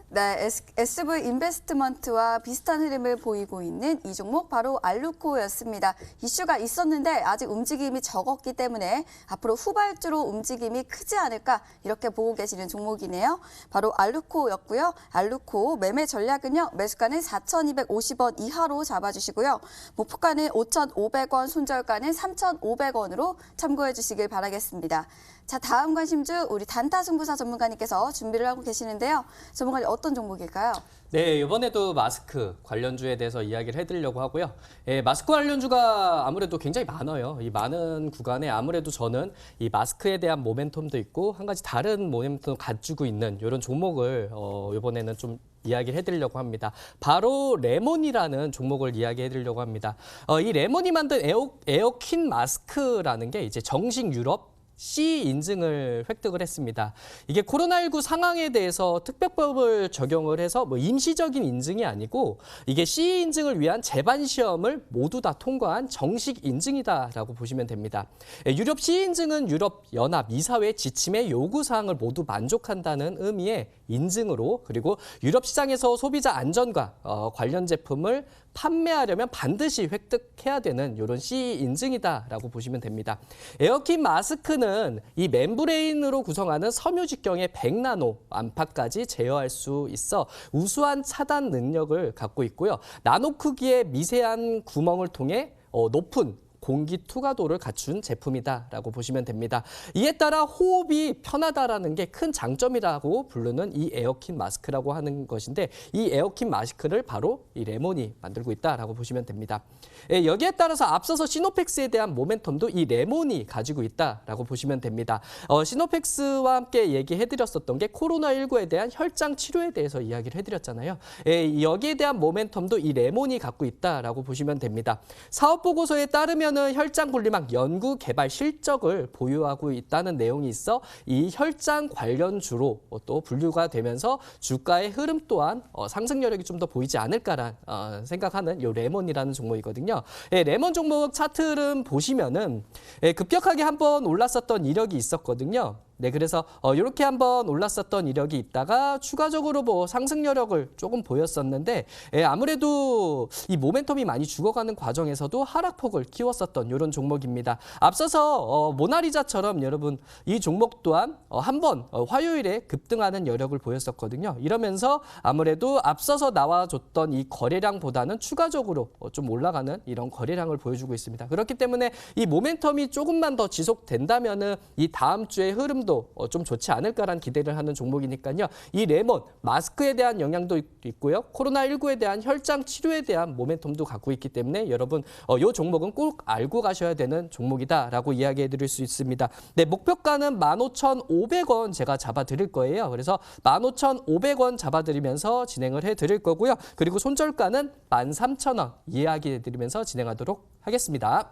네, SV 인베스트먼트와 비슷한 흐름을 보이고 있는 이 종목 바로 알루코였습니다. 이슈가 있었는데 아직 움직임이 적었기 때문에 앞으로 후발주로 움직임이 크지 않을까 이렇게 보고 계시는 종목이네요. 바로 알루코였고요. 알루코 매매 전략은요. 매수가는 4,250원 이하로 잡아주시고요. 목표가는 5,500원, 손절가는 3,500원으로 참고해 주시길 바라겠습니다. 자, 다음 관심주 우리 단타승부사 전문가님께서 준비를 하고 계시는데요. 전문가님 어떤 어떤 종목일까요? 네, 이번에도 마스크 관련주에 대해서 이야기를 해드리려고 하고요. 마스크 관련주가 아무래도 굉장히 많아요. 이 많은 구간에 아무래도 저는 이 마스크에 대한 모멘텀도 있고 한 가지 다른 모멘텀을 가지고 있는 이런 종목을 이번에는 좀 이야기를 해드리려고 합니다. 바로 레몬이라는 종목을 이야기해드리려고 합니다. 이 레몬이 만든 에어킨 마스크라는 게 이제 정식 유럽 CE 인증을 획득을 했습니다. 이게 코로나19 상황에 대해서 특별법을 적용을 해서 뭐 임시적인 인증이 아니고 이게 CE 인증을 위한 재반 시험을 모두 다 통과한 정식 인증이다라고 보시면 됩니다. 유럽 CE 인증은 유럽 연합 이사회 지침의 요구 사항을 모두 만족한다는 의미의 인증으로 그리고 유럽 시장에서 소비자 안전과 관련 제품을 판매하려면 반드시 획득해야 되는 이런 CE 인증이다라고 보시면 됩니다. 에어킨 마스크는 이 멤브레인으로 구성하는 섬유 직경의 100나노 안팎까지 제어할 수 있어 우수한 차단 능력을 갖고 있고요. 나노 크기의 미세한 구멍을 통해 높은 공기 투과도를 갖춘 제품이다라고 보시면 됩니다. 이에 따라 호흡이 편하다라는 게 큰 장점이라고 부르는 이 에어킨 마스크라고 하는 것인데 이 에어킨 마스크를 바로 이 레몬이 만들고 있다라고 보시면 됩니다. 여기에 따라서 앞서서 시노펙스에 대한 모멘텀도 이 레몬이 가지고 있다라고 보시면 됩니다. 시노펙스와 함께 얘기해드렸었던 게 코로나19에 대한 혈장 치료에 대해서 이야기를 해드렸잖아요. 여기에 대한 모멘텀도 이 레몬이 갖고 있다라고 보시면 됩니다. 사업 보고서에 따르면 혈장 분리막 연구 개발 실적을 보유하고 있다는 내용이 있어 이 혈장 관련주로 또 분류가 되면서 주가의 흐름 또한 상승 여력이 좀 더 보이지 않을까란 생각하는 이 레몬이라는 종목이거든요. 레몬 종목 차트 흐름 보시면은 급격하게 한번 올랐었던 이력이 있었거든요. 네, 그래서 이렇게 한번 올랐었던 이력이 있다가 추가적으로 뭐 상승 여력을 조금 보였었는데 아무래도 이 모멘텀이 많이 죽어가는 과정에서도 하락폭을 키웠었던 이런 종목입니다. 앞서서 모나리자처럼 여러분 이 종목 또한 한번 화요일에 급등하는 여력을 보였었거든요. 이러면서 아무래도 앞서서 나와줬던 이 거래량보다는 추가적으로 좀 올라가는 이런 거래량을 보여주고 있습니다. 그렇기 때문에 이 모멘텀이 조금만 더 지속된다면은 이 다음 주의 흐름 좀 좋지 않을까라는 기대를 하는 종목이니까요. 이 레몬, 마스크에 대한 영향도 있고요. 코로나19에 대한 혈장 치료에 대한 모멘텀도 갖고 있기 때문에 여러분 이 종목은 꼭 알고 가셔야 되는 종목이다라고 이야기해 드릴 수 있습니다. 네, 목표가는 15,500원 제가 잡아드릴 거예요. 그래서 15,500원 잡아드리면서 진행을 해드릴 거고요. 그리고 손절가는 13,000원 이야기해 드리면서 진행하도록 하겠습니다.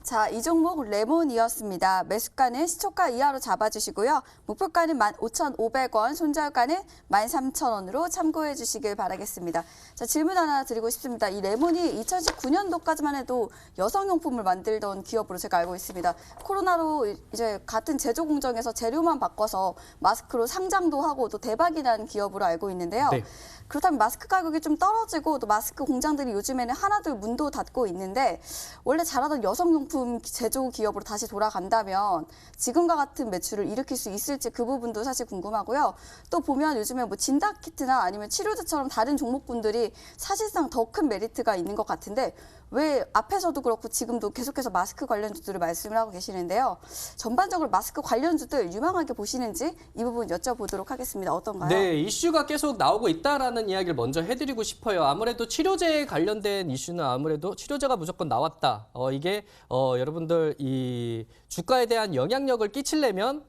자, 이 종목 레몬이었습니다. 매수가는 시초가 이하로 잡아주시고요. 목표가는 15,500원, 손절가는 13,000원으로 참고해 주시길 바라겠습니다. 자, 질문 하나 드리고 싶습니다. 이 레몬이 2019년도까지만 해도 여성용품을 만들던 기업으로 제가 알고 있습니다. 코로나로 이제 같은 제조 공정에서 재료만 바꿔서 마스크로 상장도 하고 또 대박이 난 기업으로 알고 있는데요. 네. 그렇다면 마스크 가격이 좀 떨어지고 또 마스크 공장들이 요즘에는 하나둘 문도 닫고 있는데 원래 잘하던 여성용품 제조 기업으로 다시 돌아간다면 지금과 같은 매출을 일으킬 수 있을지 그 부분도 사실 궁금하고요. 또 보면 요즘에 뭐 진단키트나 아니면 치료제처럼 다른 종목군들이 사실상 더 큰 메리트가 있는 것 같은데 왜 앞에서도 그렇고 지금도 계속해서 마스크 관련주들을 말씀을 하고 계시는데요. 전반적으로 마스크 관련주들 유망하게 보시는지 이 부분 여쭤보도록 하겠습니다. 어떤가요? 네, 이슈가 계속 나오고 있다라는 이야기를 먼저 해드리고 싶어요. 아무래도 치료제에 관련된 이슈는 아무래도 치료제가 무조건 나왔다. 이게 여러분들 이 주가에 대한 영향력을 끼치려면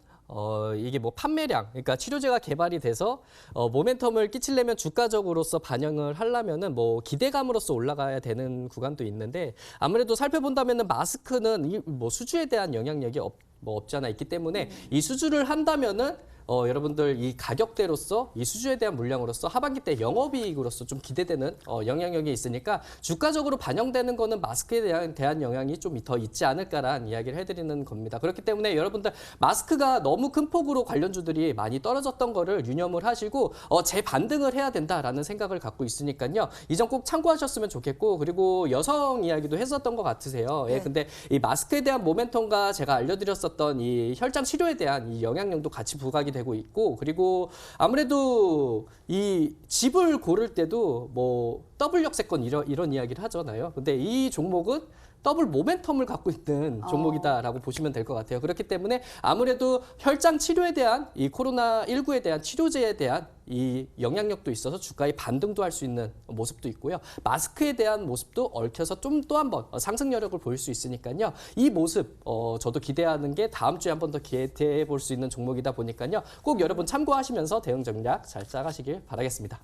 이게 뭐 판매량, 그러니까 치료제가 개발이 돼서 모멘텀을 끼치려면 주가적으로서 반영을 하려면은 뭐 기대감으로서 올라가야 되는 구간도 있는데 아무래도 살펴본다면은 마스크는 이 뭐 수주에 대한 영향력이 없지 않아 있기 때문에 이 수주를 한다면은 여러분들 이 가격대로서 이 수주에 대한 물량으로서 하반기 때 영업이익으로서 좀 기대되는 영향력이 있으니까 주가적으로 반영되는 거는 마스크에 대한 영향이 좀 더 있지 않을까라는 이야기를 해드리는 겁니다. 그렇기 때문에 여러분들 마스크가 너무 큰 폭으로 관련주들이 많이 떨어졌던 거를 유념을 하시고 재반등을 해야 된다라는 생각을 갖고 있으니까요. 이 점 꼭 참고하셨으면 좋겠고 그리고 여성 이야기도 했었던 것 같으세요. 예, 근데 이 마스크에 대한 모멘텀과 제가 알려드렸었던 이 혈장 치료에 대한 이 영향력도 같이 부각이 되고 있고 그리고 아무래도 이 집을 고를 때도 뭐 더블 역세권 이런 이야기를 하잖아요. 근데 이 종목은 더블 모멘텀을 갖고 있는 종목이다라고 보시면 될 것 같아요. 그렇기 때문에 아무래도 혈장 치료에 대한 이 코로나19에 대한 치료제에 대한 이 영향력도 있어서 주가의 반등도 할 수 있는 모습도 있고요. 마스크에 대한 모습도 얽혀서 좀 또 한 번 상승 여력을 보일 수 있으니까요. 이 모습 저도 기대하는 게 다음 주에 한 번 더 기대해 볼 수 있는 종목이다 보니까요. 꼭 여러분 참고하시면서 대응 전략 잘 짜가시길 바라겠습니다.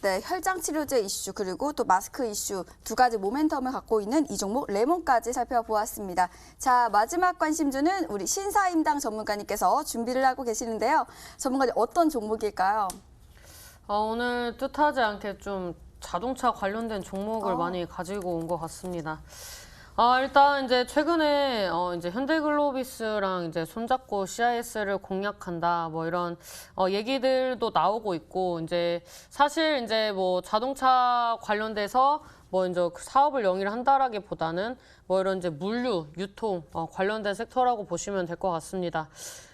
네, 혈장 치료제 이슈 그리고 또 마스크 이슈 두 가지 모멘텀을 갖고 있는 이 종목 레몬까지 살펴보았습니다. 자, 마지막 관심주는 우리 신사임당 전문가님께서 준비를 하고 계시는데요. 전문가님 어떤 종목일까요? 오늘 뜻하지 않게 좀 자동차 관련된 종목을 많이 가지고 온 것 같습니다. 일단 이제 최근에 이제 현대글로비스랑 이제 손잡고 CIS를 공략한다 뭐 이런 얘기들도 나오고 있고 이제 사실 이제 뭐 자동차 관련돼서 뭐 이제 그 사업을 영위한다라기보다는 뭐 이런 이제 물류, 유통 관련된 섹터라고 보시면 될 것 같습니다.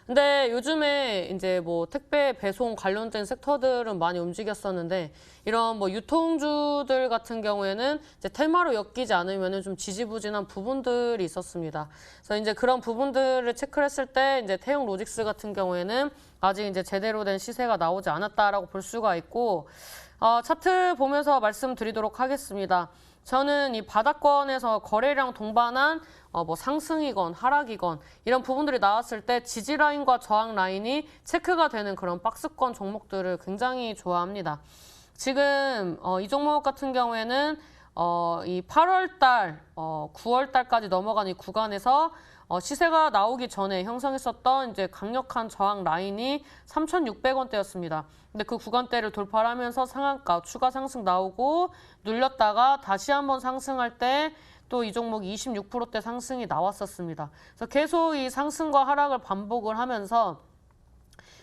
근데 요즘에 이제 뭐 택배 배송 관련된 섹터들은 많이 움직였었는데 이런 뭐 유통주들 같은 경우에는 이제 테마로 엮이지 않으면은 좀 지지부진한 부분들이 있었습니다. 그래서 이제 그런 부분들을 체크를 했을 때 이제 태용 로직스 같은 경우에는 아직 이제 제대로 된 시세가 나오지 않았다라고 볼 수가 있고 차트 보면서 말씀드리도록 하겠습니다. 저는 이 바닥권에서 거래량 동반한 뭐 상승이건 하락이건 이런 부분들이 나왔을 때 지지 라인과 저항 라인이 체크가 되는 그런 박스권 종목들을 굉장히 좋아합니다. 지금 이 종목 같은 경우에는 이 8월 달, 9월 달까지 넘어간 이 구간에서 시세가 나오기 전에 형성했었던 이제 강력한 저항 라인이 3,600원대였습니다. 근데 그 구간대를 돌파를 하면서 상한가 추가 상승 나오고 눌렸다가 다시 한번 상승할 때 또 이 종목이 26%대 상승이 나왔었습니다. 그래서 계속 이 상승과 하락을 반복을 하면서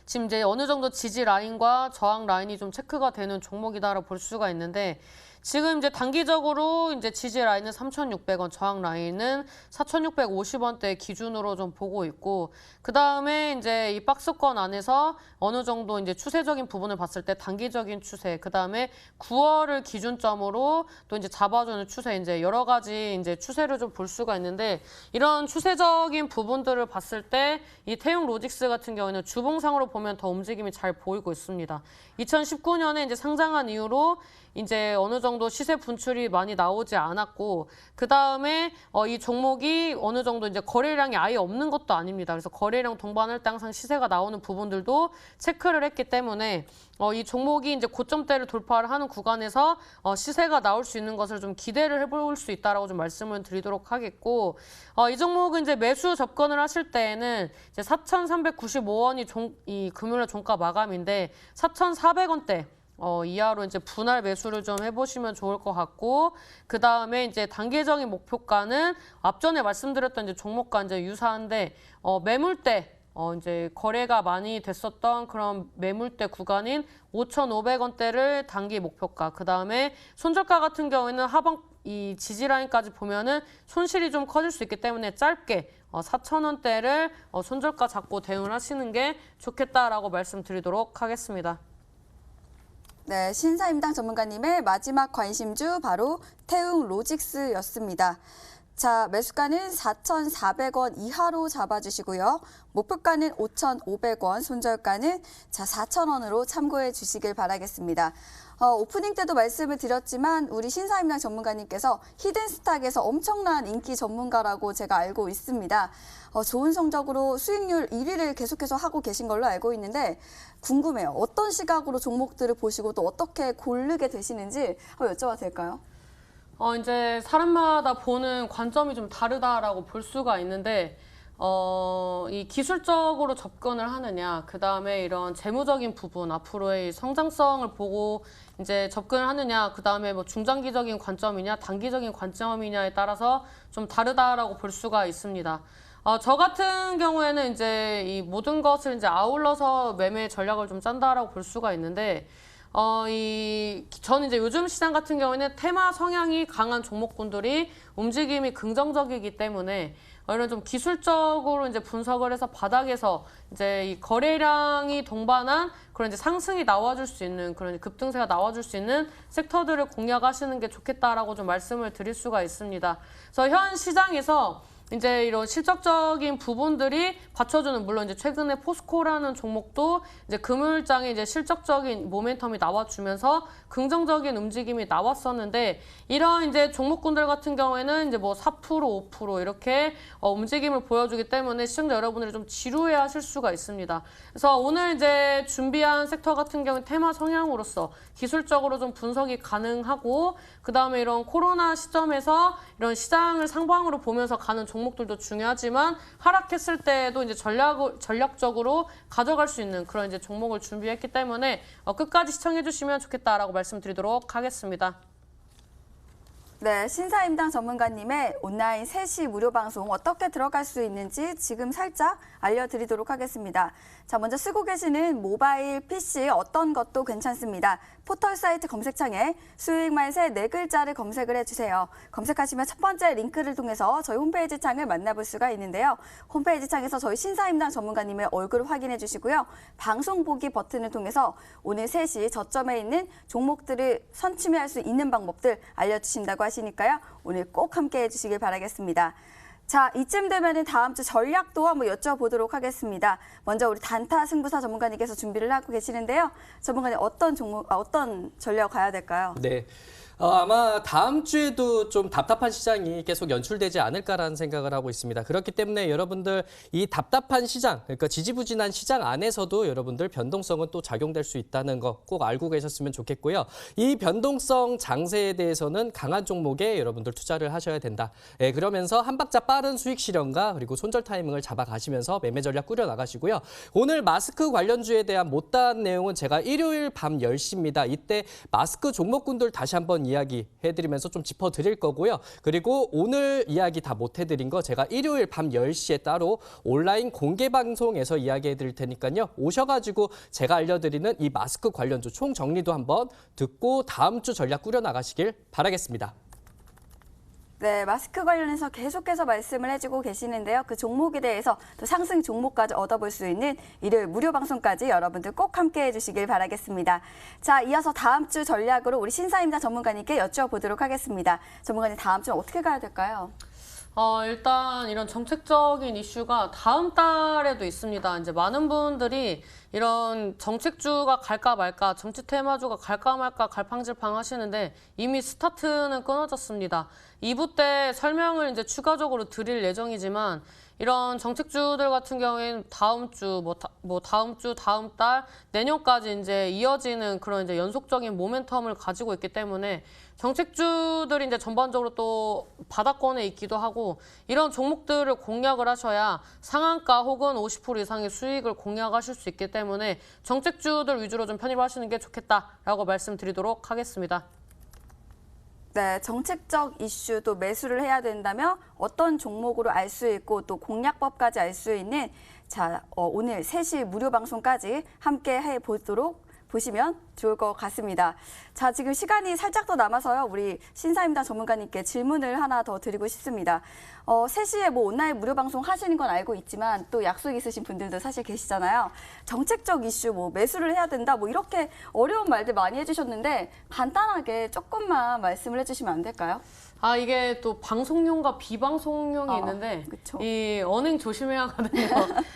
지금 이제 어느 정도 지지 라인과 저항 라인이 좀 체크가 되는 종목이다라고 볼 수가 있는데 지금 이제 단기적으로 이제 지지 라인은 3,600원, 저항 라인은 4,650원대 기준으로 좀 보고 있고 그 다음에 이제 이 박스권 안에서 어느 정도 이제 추세적인 부분을 봤을 때 단기적인 추세, 그 다음에 9월을 기준점으로 또 이제 잡아주는 추세, 이제 여러 가지 이제 추세를 좀 볼 수가 있는데 이런 추세적인 부분들을 봤을 때 이 태용 로직스 같은 경우에는 주봉상으로 보면 더 움직임이 잘 보이고 있습니다. 2019년에 이제 상장한 이후로 이제 어느 정도 시세 분출이 많이 나오지 않았고 그 다음에 이 종목이 어느 정도 이제 거래량이 아예 없는 것도 아닙니다. 그래서 거래량 동반할 때 항상 시세가 나오는 부분들도 체크를 했기 때문에 이 종목이 이제 고점대를 돌파를 하는 구간에서 시세가 나올 수 있는 것을 좀 기대를 해볼 수 있다라고 좀 말씀을 드리도록 하겠고 이 종목은 이제 매수 접근을 하실 때에는 이제 4,395원이 이 금요일 종가 마감인데 4,400원대 이하로 이제 분할 매수를 좀 해보시면 좋을 것 같고 그 다음에 이제 단기적인 목표가는 앞전에 말씀드렸던 이제 종목과 이제 유사한데 매물대 이제 거래가 많이 됐었던 그런 매물대 구간인 5,500원대를 단기 목표가 그 다음에 손절가 같은 경우에는 하방 이 지지 라인까지 보면은 손실이 좀 커질 수 있기 때문에 짧게 4,000원대를 손절가 잡고 대응을 하시는 게 좋겠다라고 말씀드리도록 하겠습니다. 네, 신사임당 전문가님의 마지막 관심주 바로 태웅 로직스였습니다. 자, 매수가는 4,400원 이하로 잡아주시고요. 목표가는 5,500원, 손절가는 4,000원으로 참고해 주시길 바라겠습니다. 오프닝 때도 말씀을 드렸지만 우리 신사임당 전문가님께서 히든스탁에서 엄청난 인기 전문가라고 제가 알고 있습니다. 좋은 성적으로 수익률 1위를 계속해서 하고 계신 걸로 알고 있는데 궁금해요. 어떤 시각으로 종목들을 보시고 또 어떻게 고르게 되시는지 한번 여쭤봐도 될까요? 이제 사람마다 보는 관점이 좀 다르다라고 볼 수가 있는데 이 기술적으로 접근을 하느냐, 그 다음에 이런 재무적인 부분, 앞으로의 성장성을 보고 이제 접근을 하느냐, 그 다음에 뭐 중장기적인 관점이냐, 단기적인 관점이냐에 따라서 좀 다르다라고 볼 수가 있습니다. 저 같은 경우에는 이제 이 모든 것을 이제 아울러서 매매 전략을 좀 짠다라고 볼 수가 있는데, 저는 이제 요즘 시장 같은 경우에는 테마 성향이 강한 종목군들이 움직임이 긍정적이기 때문에 이런 좀 기술적으로 이제 분석을 해서 바닥에서 이제 이 거래량이 동반한 그런 이제 상승이 나와줄 수 있는 그런 급등세가 나와줄 수 있는 섹터들을 공략하시는 게 좋겠다라고 좀 말씀을 드릴 수가 있습니다. 그래서 현 시장에서 이제 이런 실적적인 부분들이 받쳐주는, 물론 이제 최근에 포스코라는 종목도 이제 금요일장에 이제 실적적인 모멘텀이 나와주면서 긍정적인 움직임이 나왔었는데, 이런 이제 종목군들 같은 경우에는 이제 뭐 4%, 5% 이렇게 움직임을 보여주기 때문에 시청자 여러분들이 좀 지루해 하실 수가 있습니다. 그래서 오늘 이제 준비한 섹터 같은 경우는 테마 성향으로서 기술적으로 좀 분석이 가능하고, 그 다음에 이런 코로나 시점에서 이런 시장을 상방으로 보면서 가는 종목들도 중요하지만, 하락했을 때도 이제 전략적으로 가져갈 수 있는 그런 이제 종목을 준비했기 때문에 끝까지 시청해 주시면 좋겠다라고 말씀드리도록 하겠습니다. 네, 신사임당 전문가님의 온라인 3시 무료 방송 어떻게 들어갈 수 있는지 지금 살짝 알려드리도록 하겠습니다. 자, 먼저 쓰고 계시는 모바일 PC 어떤 것도 괜찮습니다. 포털 사이트 검색창에 수익 말세 4글자를 검색을 해주세요. 검색하시면 첫 번째 링크를 통해서 저희 홈페이지 창을 만나볼 수가 있는데요. 홈페이지 창에서 저희 신사임당 전문가님의 얼굴을 확인해 주시고요. 방송 보기 버튼을 통해서 오늘 3시 저점에 있는 종목들을 선취할 수 있는 방법들 알려주신다고 하시니까요. 오늘 꼭 함께 해주시길 바라겠습니다. 자, 이쯤 되면은 다음 주 전략도 한번 여쭤보도록 하겠습니다. 먼저 우리 단타 승부사 전문가님께서 준비를 하고 계시는데요. 전문가님 어떤 전략 가야 될까요? 네. 아마 다음 주에도 좀 답답한 시장이 계속 연출되지 않을까라는 생각을 하고 있습니다. 그렇기 때문에 여러분들 이 답답한 시장, 그러니까 지지부진한 시장 안에서도 여러분들 변동성은 또 작용될 수 있다는 거 꼭 알고 계셨으면 좋겠고요. 이 변동성 장세에 대해서는 강한 종목에 여러분들 투자를 하셔야 된다. 그러면서 한 박자 빠른 수익 실현과 그리고 손절 타이밍을 잡아가시면서 매매 전략 꾸려나가시고요. 오늘 마스크 관련주에 대한 못다한 내용은 제가 일요일 밤 10시입니다. 이때 마스크 종목군들 다시 한번 이야기해드리면서 좀 짚어드릴 거고요. 그리고 오늘 이야기 다 못해드린 거 제가 일요일 밤 10시에 따로 온라인 공개 방송에서 이야기해드릴 테니까요. 오셔가지고 제가 알려드리는 이 마스크 관련주 총 정리도 한번 듣고 다음 주 전략 꾸려나가시길 바라겠습니다. 네, 마스크 관련해서 계속해서 말씀을 해주고 계시는데요. 그 종목에 대해서 또 상승 종목까지 얻어볼 수 있는 일요일 무료 방송까지 여러분들 꼭 함께 해주시길 바라겠습니다. 자, 이어서 다음 주 전략으로 우리 신사임당 전문가님께 여쭤보도록 하겠습니다. 전문가님, 다음 주 어떻게 가야 될까요? 일단 이런 정책적인 이슈가 다음 달에도 있습니다. 이제 많은 분들이 이런 정책주가 갈까 말까, 정치 테마주가 갈까 말까 갈팡질팡 하시는데 이미 스타트는 끊어졌습니다. 2부 때 설명을 이제 추가적으로 드릴 예정이지만, 이런 정책주들 같은 경우에는 다음 주, 다음 주, 다음 달, 내년까지 이제 이어지는 그런 이제 연속적인 모멘텀을 가지고 있기 때문에 정책주들이 이제 전반적으로 또 바닥권에 있기도 하고, 이런 종목들을 공략을 하셔야 상한가 혹은 50% 이상의 수익을 공략하실 수 있기 때문에 정책주들 위주로 좀 편입하시는 게 좋겠다라고 말씀드리도록 하겠습니다. 네, 정책적 이슈 또 매수를 해야 된다면 어떤 종목으로 알 수 있고 또 공략법까지 알 수 있는 오늘 3시 무료 방송까지 함께 보시면 좋을 것 같습니다. 자, 지금 시간이 살짝 더 남아서요. 우리 신사임당 전문가님께 질문을 하나 더 드리고 싶습니다. 3시에 온라인 무료 방송 하시는 건 알고 있지만 또 약속 있으신 분들도 사실 계시잖아요. 정책적 이슈 매수를 해야 된다 이렇게 어려운 말들 많이 해주셨는데 간단하게 조금만 말씀을 해주시면 안 될까요? 이게 또 방송용과 비방송용이 있는데, 그쵸. 이 언행 조심해야 하거든요.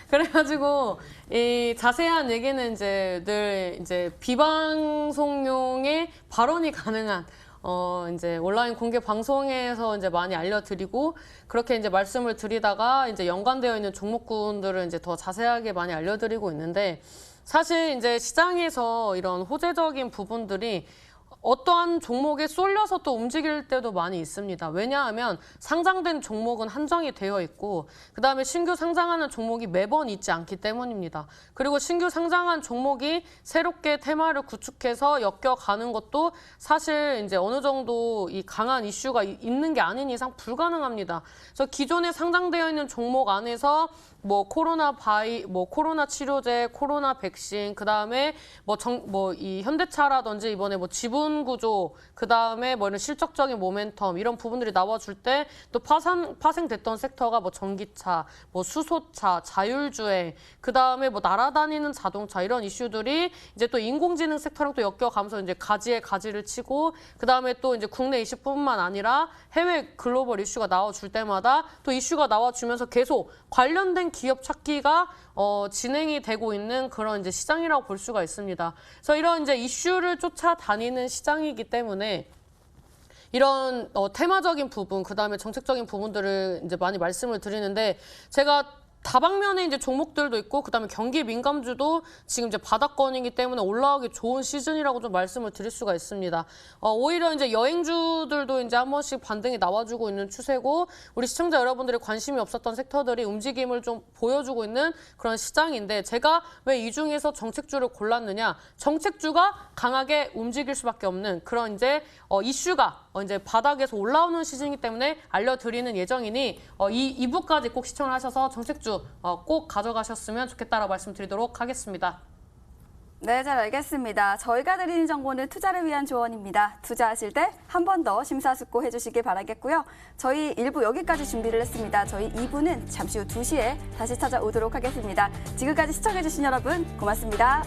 그래가지고 이 자세한 얘기는 이제 늘 이제 비방송용의 발언이 가능한 이제 온라인 공개 방송에서 이제 많이 알려드리고, 그렇게 이제 말씀을 드리다가 이제 연관되어 있는 종목군들을 이제 더 자세하게 많이 알려드리고 있는데, 사실 이제 시장에서 이런 호재적인 부분들이 어떠한 종목에 쏠려서 또 움직일 때도 많이 있습니다. 왜냐하면 상장된 종목은 한정이 되어 있고, 그다음에 신규 상장하는 종목이 매번 있지 않기 때문입니다. 그리고 신규 상장한 종목이 새롭게 테마를 구축해서 엮여가는 것도 사실 이제 어느 정도 이 강한 이슈가 있는 게 아닌 이상 불가능합니다. 그래서 기존에 상장되어 있는 종목 안에서 코로나 치료제, 코로나 백신, 그다음에 이 현대차라든지 이번에 지분 구조, 그다음에 이런 실적적인 모멘텀 이런 부분들이 나와줄 때 또 파생됐던 섹터가 전기차, 수소차, 자율주행, 그다음에 날아다니는 자동차 이런 이슈들이 이제 또 인공지능 섹터랑 또 엮여가면서 이제 가지에 가지를 치고, 그다음에 또 이제 국내 이슈뿐만 아니라 해외 글로벌 이슈가 나와줄 때마다 또 이슈가 나와주면서 계속 관련된 기업 찾기가 진행이 되고 있는 그런 이제 시장이라고 볼 수가 있습니다. 그래서 이런 이제 이슈를 쫓아다니는 시장이기 때문에 이런 테마적인 부분, 그다음에 정책적인 부분들을 이제 많이 말씀을 드리는데, 제가 다방면에 이제 종목들도 있고, 그다음에 경기 민감주도 지금 이제 바닥권이기 때문에 올라가기 좋은 시즌이라고 좀 말씀을 드릴 수가 있습니다. 오히려 이제 여행주들도 이제 한 번씩 반등이 나와주고 있는 추세고, 우리 시청자 여러분들이 관심이 없었던 섹터들이 움직임을 좀 보여주고 있는 그런 시장인데, 제가 왜 이 중에서 정책주를 골랐느냐? 정책주가 강하게 움직일 수밖에 없는 그런 이제 이슈가 이제 바닥에서 올라오는 시즌이기 때문에 알려드리는 예정이니 이 2부까지 꼭 시청을 하셔서 정책주 꼭 가져가셨으면 좋겠다라고 말씀드리도록 하겠습니다. 네, 잘 알겠습니다. 저희가 드리는 정보는 투자를 위한 조언입니다. 투자하실 때 한 번 더 심사숙고해 주시길 바라겠고요. 저희 1부 여기까지 준비를 했습니다. 저희 2부는 잠시 후 2시에 다시 찾아오도록 하겠습니다. 지금까지 시청해 주신 여러분 고맙습니다.